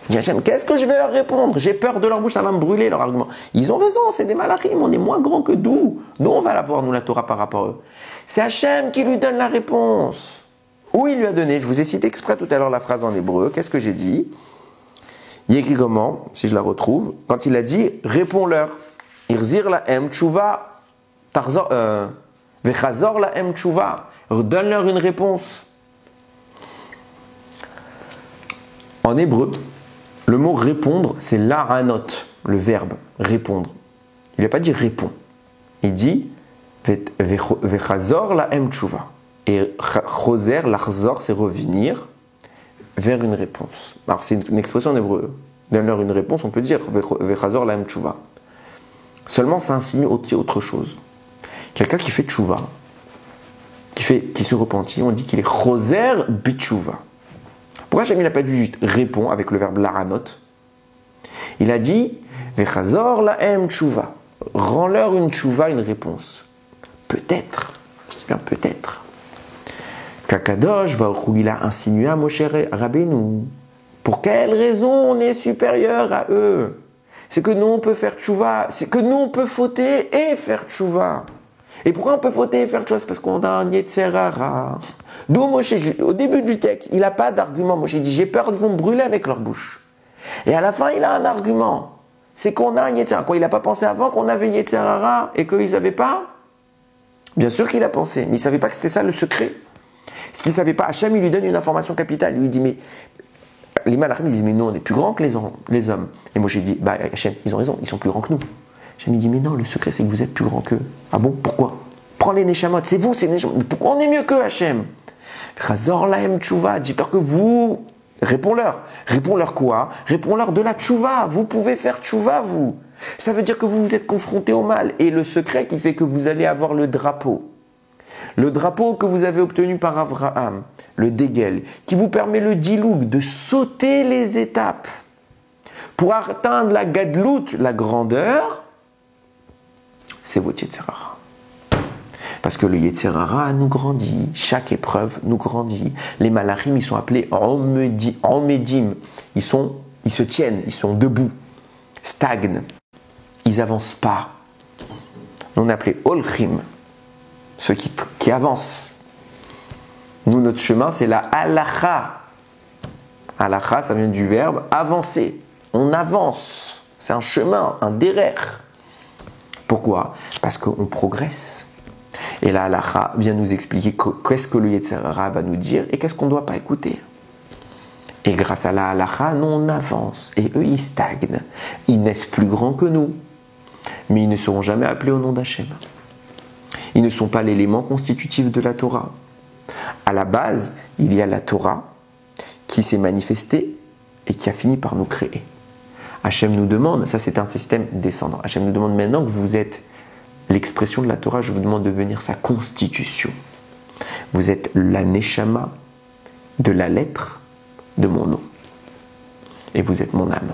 Il dit Hachem, qu'est-ce que je vais leur répondre? J'ai peur de leur bouche, ça va me brûler leur argument. Ils ont raison, c'est des malachim, on est moins grands que nous. Nous, on va l'avoir, nous, la Torah par rapport à eux. C'est Hachem qui lui donne la réponse. Où il lui a donné, je vous ai cité exprès tout à l'heure la phrase en hébreu, qu'est-ce que j'ai dit? Il écrit comment, si je la retrouve, quand il a dit, réponds-leur. Irzir la em tchouva, vechazor la em tchouva. Donne-leur une réponse. En hébreu, le mot répondre, c'est la'anot, le verbe répondre. Il n'a pas dit répond. Il dit vechazor la'em tchouva. Et choser, l'achzor, c'est revenir vers une réponse. Alors c'est une expression en hébreu. Donne-leur une réponse, on peut dire vechazor la'em tchouva. Seulement, ça insinue autre chose. Quelqu'un qui fait tchouva, qui se repentit, on dit qu'il est choser bitchouva. Pourquoi Hachem n'a pas dit juste répond avec le verbe laranot? Il a dit vechazor laem tchouva. Rends-leur une tchouva, une réponse. Peut-être, je dis bien peut-être, qu'Akadosh Baruch Hu, il a insinué à Moshe Rabbeinu Pour quelle raison on est supérieur à eux? C'est que nous, on peut faire tchouva. C'est que nous, on peut fauter et faire tchouva. Et pourquoi on peut fauter et faire tchouva? C'est parce qu'on a un Yetzer Hara. D'où Moshe, au début du texte, il n'a pas d'argument. Moshe dit, j'ai peur qu'ils vont me brûler avec leur bouche. Et à la fin, il a un argument. C'est qu'on a un Yetzer Hara. Quoi, il n'a pas pensé avant qu'on avait Yetzer Hara et qu'ils n'avaient pas? Bien sûr qu'il a pensé, mais il ne savait pas que c'était ça le secret. Ce qu'il ne savait pas, Hachem, il lui donne une information capitale. Il lui dit, mais les malachim, ils disent, mais nous, on est plus grands que les hommes. Et moi, j'ai dit, bah, Hachem, ils ont raison, ils sont plus grands que nous. Hachem, il dit, mais non, le secret, c'est que vous êtes plus grands qu'eux. Ah bon, pourquoi? Prends les Neshamot, c'est vous, c'est les Neshamot. Pourquoi on est mieux qu'eux, Hachem? Chazor lahem tchouva, dis-leur que vous, réponds-leur. Réponds-leur quoi? Réponds-leur de la tchouva. Vous pouvez faire tchouva, vous. Ça veut dire que vous vous êtes confrontés au mal. Et le secret qui fait que vous allez avoir le drapeau. Le drapeau que vous avez obtenu par Abraham, le dégel, qui vous permet le diloug, de sauter les étapes pour atteindre la gadlout, la grandeur, c'est votre Yetzer Hara. Parce que le Yetzer Hara nous grandit, chaque épreuve nous grandit. Les malachim, ils sont appelés Omedim, ils se tiennent, ils sont debout, stagnent, ils n'avancent pas. On est appelé Olchim, ceux qui avancent. Nous, notre chemin, c'est la halacha. Halacha, ça vient du verbe avancer. On avance. C'est un chemin, un derer. Pourquoi? Parce qu'on progresse. Et la halacha vient nous expliquer qu'est-ce que le Yetzer Hara va nous dire et qu'est-ce qu'on ne doit pas écouter. Et grâce à la halacha, nous, on avance. Et eux, ils stagnent. Ils naissent plus grands que nous. Mais ils ne seront jamais appelés au nom d'Hachem. Ils ne sont pas l'élément constitutif de la Torah. À la base, il y a la Torah qui s'est manifestée et qui a fini par nous créer. Hachem nous demande, ça c'est un système descendant, Hachem nous demande maintenant que vous êtes l'expression de la Torah, je vous demande de devenir sa constitution. Vous êtes la neshama de la lettre de mon nom. Et vous êtes mon âme.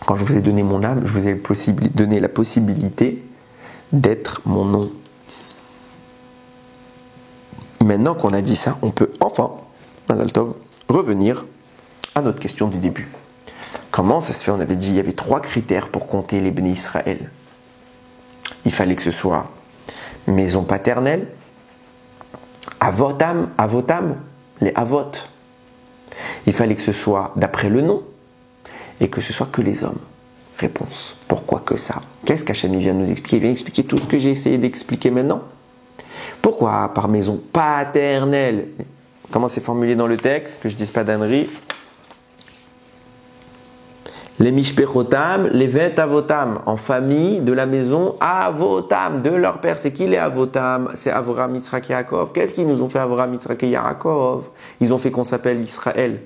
Quand je vous ai donné mon âme, je vous ai donné la possibilité d'être mon nom. Maintenant qu'on a dit ça, on peut enfin, Mazal Tov, revenir à notre question du début. Comment ça se fait? On avait dit qu'il y avait 3 critères pour compter les bénis Israël. Il fallait que ce soit maison paternelle, avotam, les avot. Il fallait que ce soit d'après le nom et que ce soit que les hommes. Réponse. Pourquoi que ça? Qu'est-ce qu'Hachem vient nous expliquer? Il vient expliquer tout ce que j'ai essayé d'expliquer maintenant. Pourquoi par maison paternelle? Comment c'est formulé dans le texte? Que je ne dise pas d'ânerie. Les mishpechotam, les vet avotam, en famille de la maison avotam, de leur père. C'est qui les avotam? C'est Avraham, Yitzhak et Yaakov. Qu'est-ce qu'ils nous ont fait Avraham, Yitzhak et Yaakov? Ils ont fait qu'on s'appelle Israël.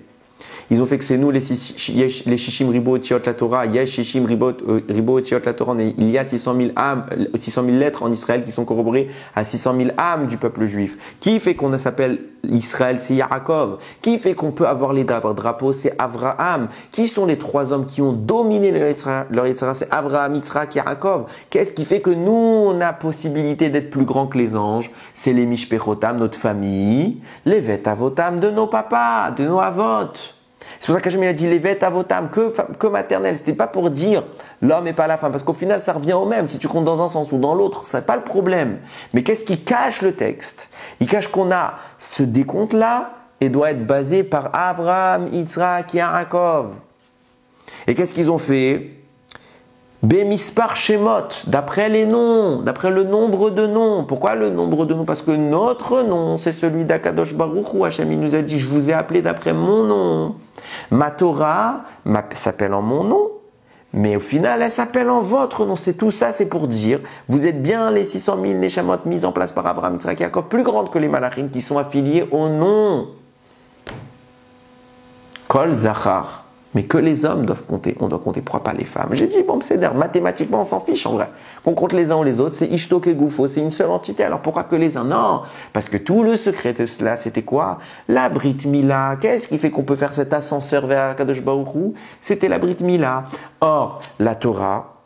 Ils ont fait que c'est nous les Shishim Ribot Tiot la Torah. Yesh Shishim Ribot Tiot la Torah. Il y a 600 000 âmes, 600 000 lettres en Israël qui sont corroborées à 600 000 âmes du peuple juif. Qui fait qu'on s'appelle Israël? C'est Yaakov. Qui fait qu'on peut avoir les drapeaux? C'est Avraham. Qui sont les 3 hommes qui ont dominé leur Yetzirah? C'est Avraham, Yitzhak, Yaakov. Qu'est-ce qui fait que nous, on a possibilité d'être plus grands que les anges? C'est les Mishpechotam, notre famille, les Vet Avotam de nos papas, de nos avot. C'est pour ça qu'Hachem a dit les vet avotam, que maternelle. C'était pas pour dire l'homme n'est pas la femme, parce qu'au final ça revient au même. Si tu comptes dans un sens ou dans l'autre, c'est pas le problème. Mais qu'est-ce qui cache le texte? Il cache qu'on a ce décompte-là et doit être basé par Avraham, Yitzhak, Yaakov. Et qu'est-ce qu'ils ont fait? Bemispar Shemot, d'après les noms, d'après le nombre de noms. Pourquoi le nombre de noms? Parce que notre nom, c'est celui d'Akadosh Baruch Hu. Hachem nous a dit, je vous ai appelé d'après mon nom. Ma Torah s'appelle en mon nom, mais au final, elle s'appelle en votre nom. C'est tout ça, c'est pour dire, vous êtes bien les 600 000 Neshamot mises en place par Avraham, Yitzhak, Yaakov, plus grandes que les malachim qui sont affiliés au nom. Kol Zachar. Mais que les hommes doivent compter. On doit compter, pourquoi pas les femmes? J'ai dit, bon, c'est mathématiquement, on s'en fiche en vrai. Qu'on compte les uns ou les autres, c'est Ishto et Goufo, c'est une seule entité. Alors pourquoi que les uns? Non, parce que tout le secret de cela, c'était quoi? La Brit Mila. Qu'est-ce qui fait qu'on peut faire cet ascenseur vers Kadosh Baruch Hu? C'était la Brit Mila. Or, la Torah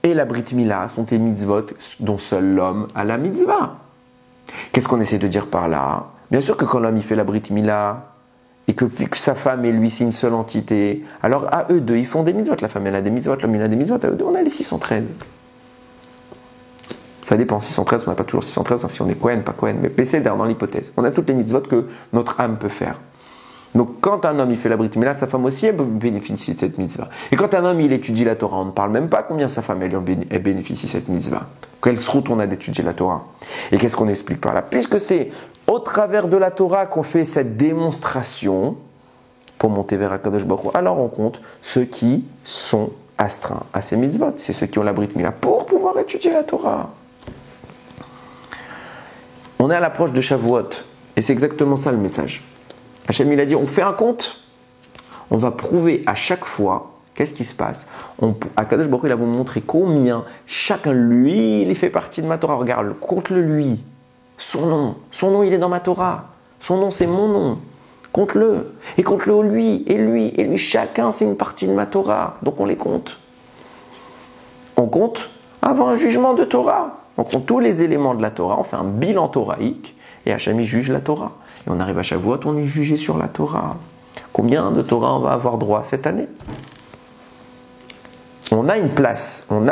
et la Brit Mila sont des mitzvot dont seul l'homme a la mitzvah. Qu'est-ce qu'on essaie de dire par là? Bien sûr que quand l'homme il fait la Brit Mila, et que vu que sa femme et lui c'est une seule entité, alors à eux deux, ils font des mitzvot, la femme elle a des mitzvot, l'homme il a des mitzvot, à eux deux, on a les 613. Ça dépend, 613, on n'a pas toujours 613, si on est Kohen, pas Kohen, mais c'est dans l'hypothèse. On a toutes les mitzvot que notre âme peut faire. Donc quand un homme il fait la Brit Mila, sa femme aussi elle bénéficie de cette mitzvah. Et quand un homme il étudie la Torah, on ne parle même pas combien sa femme elle bénéficie de cette mitzvah. Quelle route on a d'étudier la Torah. Et qu'est-ce qu'on explique par là? Puisque c'est au travers de la Torah qu'on fait cette démonstration pour monter vers Akadosh Baruch Hu, alors on compte ceux qui sont astreints à ces mitzvot. C'est ceux qui ont la Brit Mila pour pouvoir étudier la Torah. On est à l'approche de Shavuot et c'est exactement ça le message. Hachem il a dit, on fait un compte, on va prouver à chaque fois, qu'est-ce qui se passe. Akadosh Baruch Hu, il va vous montrer combien chacun, lui, il fait partie de ma Torah. Regarde, compte-le lui, son nom il est dans ma Torah, son nom c'est mon nom, compte-le, et compte-le lui, et lui, chacun c'est une partie de ma Torah, donc on les compte. On compte avant un jugement de Torah, on compte tous les éléments de la Torah, on fait un bilan torahique, et Hachem il juge la Torah. Et on arrive à Shavuot, on est jugé sur la Torah. Combien de Torah on va avoir droit cette année? On a une place, on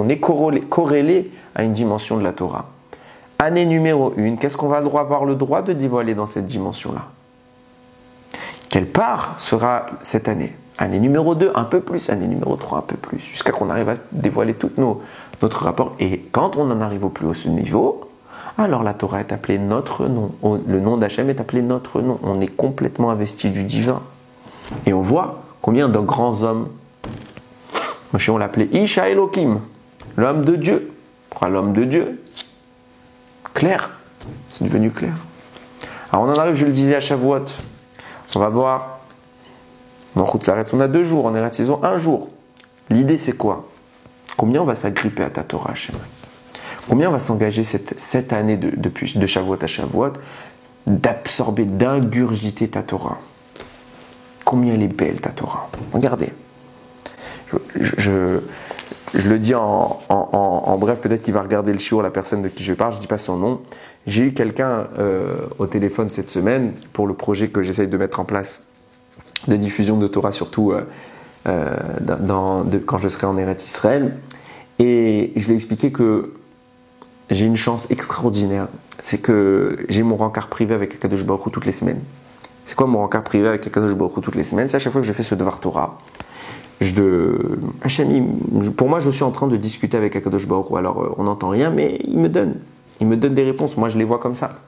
est corrélé à une dimension de la Torah. Année numéro 1, qu'est-ce qu'on va avoir le droit de dévoiler dans cette dimension-là? Quelle part sera cette année? Année numéro 2, un peu plus. Année numéro 3, un peu plus. Jusqu'à qu'on arrive à dévoiler tout notre rapport. Et quand on en arrive au plus haut niveau, alors la Torah est appelée notre nom. Le nom d'Hachem est appelé notre nom. On est complètement investi du divin. Et on voit combien de grands hommes. Moshe, on l'appelait Isha Elohim, l'homme de Dieu. Pourquoi l'homme de Dieu? Clair. C'est devenu clair. Alors on en arrive, je le disais, à Shavuot. On va voir. On a 2 jours, on est à la saison 1 jour. L'idée c'est quoi? Combien on va s'agripper à ta Torah, Hachem? Combien on va s'engager cette année de Shavuot à Shavuot d'absorber, d'ingurgiter ta Torah? Combien elle est belle ta Torah? Regardez. Je le dis en bref, peut-être qu'il va regarder le shiur, la personne de qui je parle, je ne dis pas son nom. J'ai eu quelqu'un au téléphone cette semaine pour le projet que j'essaye de mettre en place de diffusion de Torah, surtout quand je serai en Eretz Israël. Et je lui ai expliqué que j'ai une chance extraordinaire, c'est que j'ai mon rencard privé avec Akadosh Baruch Hu toutes les semaines. C'est quoi mon rencard privé avec Akadosh Baruch Hu toutes les semaines? C'est à chaque fois que je fais ce devoir Torah. Pour moi, je suis en train de discuter avec Akadosh Baruch Hu. Alors, on n'entend rien, mais il me donne des réponses. Moi, je les vois comme ça.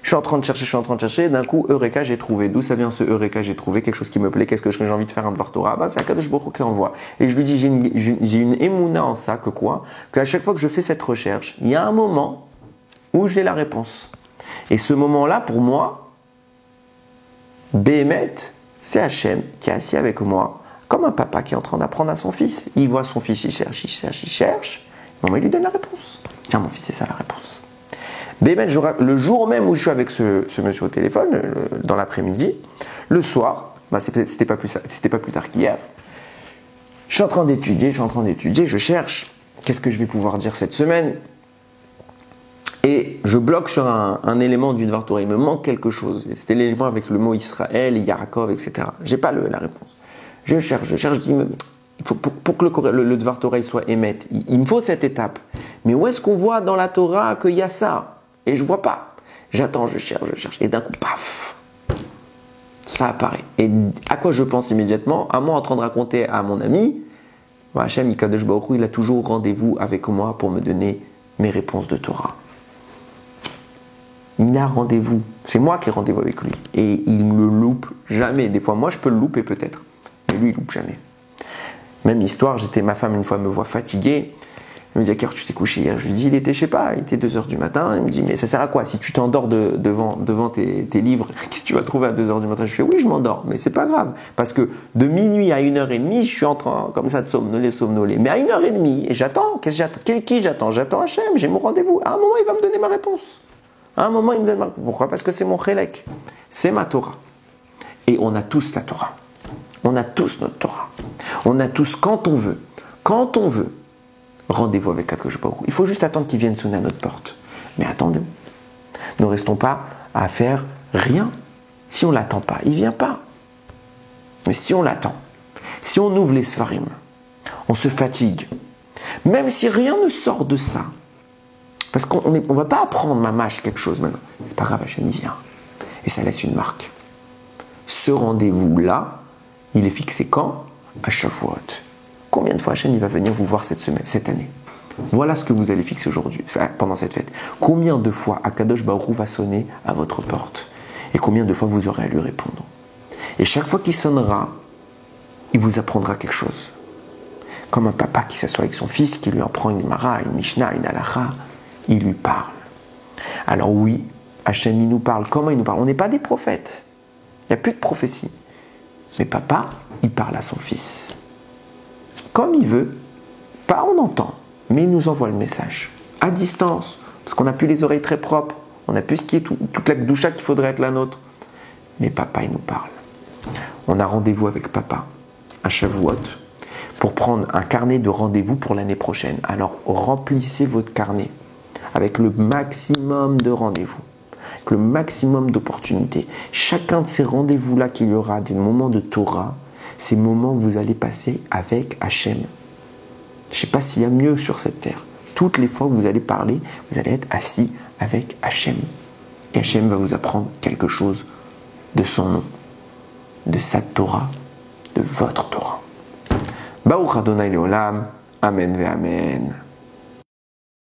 Je suis en train de chercher, d'un coup, Eureka, j'ai trouvé. D'où ça vient ce Eureka, j'ai trouvé quelque chose qui me plaît, qu'est-ce que j'ai envie de faire un devoir Torah? C'est Akadosh Baruch Hu qui envoie. Et je lui dis, j'ai une émouna en ça, que quoi? Qu'à chaque fois que je fais cette recherche, il y a un moment où j'ai la réponse. Et ce moment-là, pour moi, Béhémet, c'est Hachem qui est assis avec moi, comme un papa qui est en train d'apprendre à son fils. Il voit son fils, il cherche. Maman, il lui donne la réponse. Tiens, mon fils, c'est ça la réponse. Béhémet, le jour même où je suis avec ce monsieur au téléphone, dans l'après-midi, le soir, c'était pas plus tard qu'hier, je suis en train d'étudier, je cherche, qu'est-ce que je vais pouvoir dire cette semaine? Et je bloque sur un élément du Dvar Torah, il me manque quelque chose. C'était l'élément avec le mot Israël, Yaakov, etc. J'ai pas la réponse. Je cherche, je dis, il faut, pour que le Dvar Torah soit émet, il me faut cette étape. Mais où est-ce qu'on voit dans la Torah qu'il y a ça? Et je vois pas. J'attends, je cherche. Et d'un coup, paf, ça apparaît. Et à quoi je pense immédiatement? À moi en train de raconter à mon ami, Hachem Kadosh Baruch Hu, il a toujours rendez-vous avec moi pour me donner mes réponses de Torah. Il a rendez-vous. C'est moi qui ai rendez-vous avec lui. Et il ne le loupe jamais. Des fois, moi, je peux le louper peut-être. Mais lui, il ne loupe jamais. Même histoire, ma femme, une fois, me voit fatigué. Elle me dit, à quelle heure tu t'es couché hier? Je lui dis, il était 2h du matin. Elle me dit, mais ça sert à quoi? Si tu t'endors devant tes livres, qu'est-ce que tu vas trouver à 2h du matin? Je fais, oui, je m'endors, mais c'est pas grave. Parce que de minuit à 1h30, je suis en train, comme ça, de somnoler. Mais à 1h30, et j'attends. Qui j'attends? J'attends Hachem, j'ai mon rendez-vous. À un moment, il va me donner ma réponse. À un moment, il me donne ma réponse. Pourquoi? Parce que c'est mon chélek. C'est ma Torah. Et on a tous la Torah. On a tous notre Torah. On a tous, quand on veut, rendez-vous avec Akadosh Baruch Hu. Il faut juste attendre qu'il vienne sonner à notre porte. Mais attendez, ne restons pas à faire rien. Si on ne l'attend pas, il ne vient pas. Mais si on l'attend, si on ouvre les Sfarim, on se fatigue, même si rien ne sort de ça, parce qu'on ne va pas apprendre mamash quelque chose maintenant, c'est pas grave, Hachem y vient, et ça laisse une marque. Ce rendez-vous-là, il est fixé quand? À Shavuot. Combien de fois Hachem il va venir vous voir cette année? Voilà ce que vous allez fixer aujourd'hui, pendant cette fête. Combien de fois Akadosh Baruch Hu va sonner à votre porte? Et combien de fois vous aurez à lui répondre? Et chaque fois qu'il sonnera, il vous apprendra quelque chose. Comme un papa qui s'assoit avec son fils, qui lui apprend une Mara, une Mishnah, une Halacha, il lui parle. Alors oui, Hachem il nous parle. Comment il nous parle? On n'est pas des prophètes. Il n'y a plus de prophétie. Mais papa, il parle à son fils. Comme il veut, pas on entend, mais il nous envoie le message. À distance, parce qu'on n'a plus les oreilles très propres, on n'a plus ce qui est toute la doucha qu'il faudrait être la nôtre. Mais papa, il nous parle. On a rendez-vous avec papa, à Shavuot, pour prendre un carnet de rendez-vous pour l'année prochaine. Alors remplissez votre carnet avec le maximum de rendez-vous, avec le maximum d'opportunités. Chacun de ces rendez-vous-là qu'il y aura, des moments de Torah, ces moments que vous allez passer avec Hachem. Je ne sais pas s'il y a mieux sur cette terre. Toutes les fois que vous allez parler, vous allez être assis avec Hachem. Et Hachem va vous apprendre quelque chose de son nom, de sa Torah, de votre Torah. Baruch Adonai Leolam, Amen ve Amen.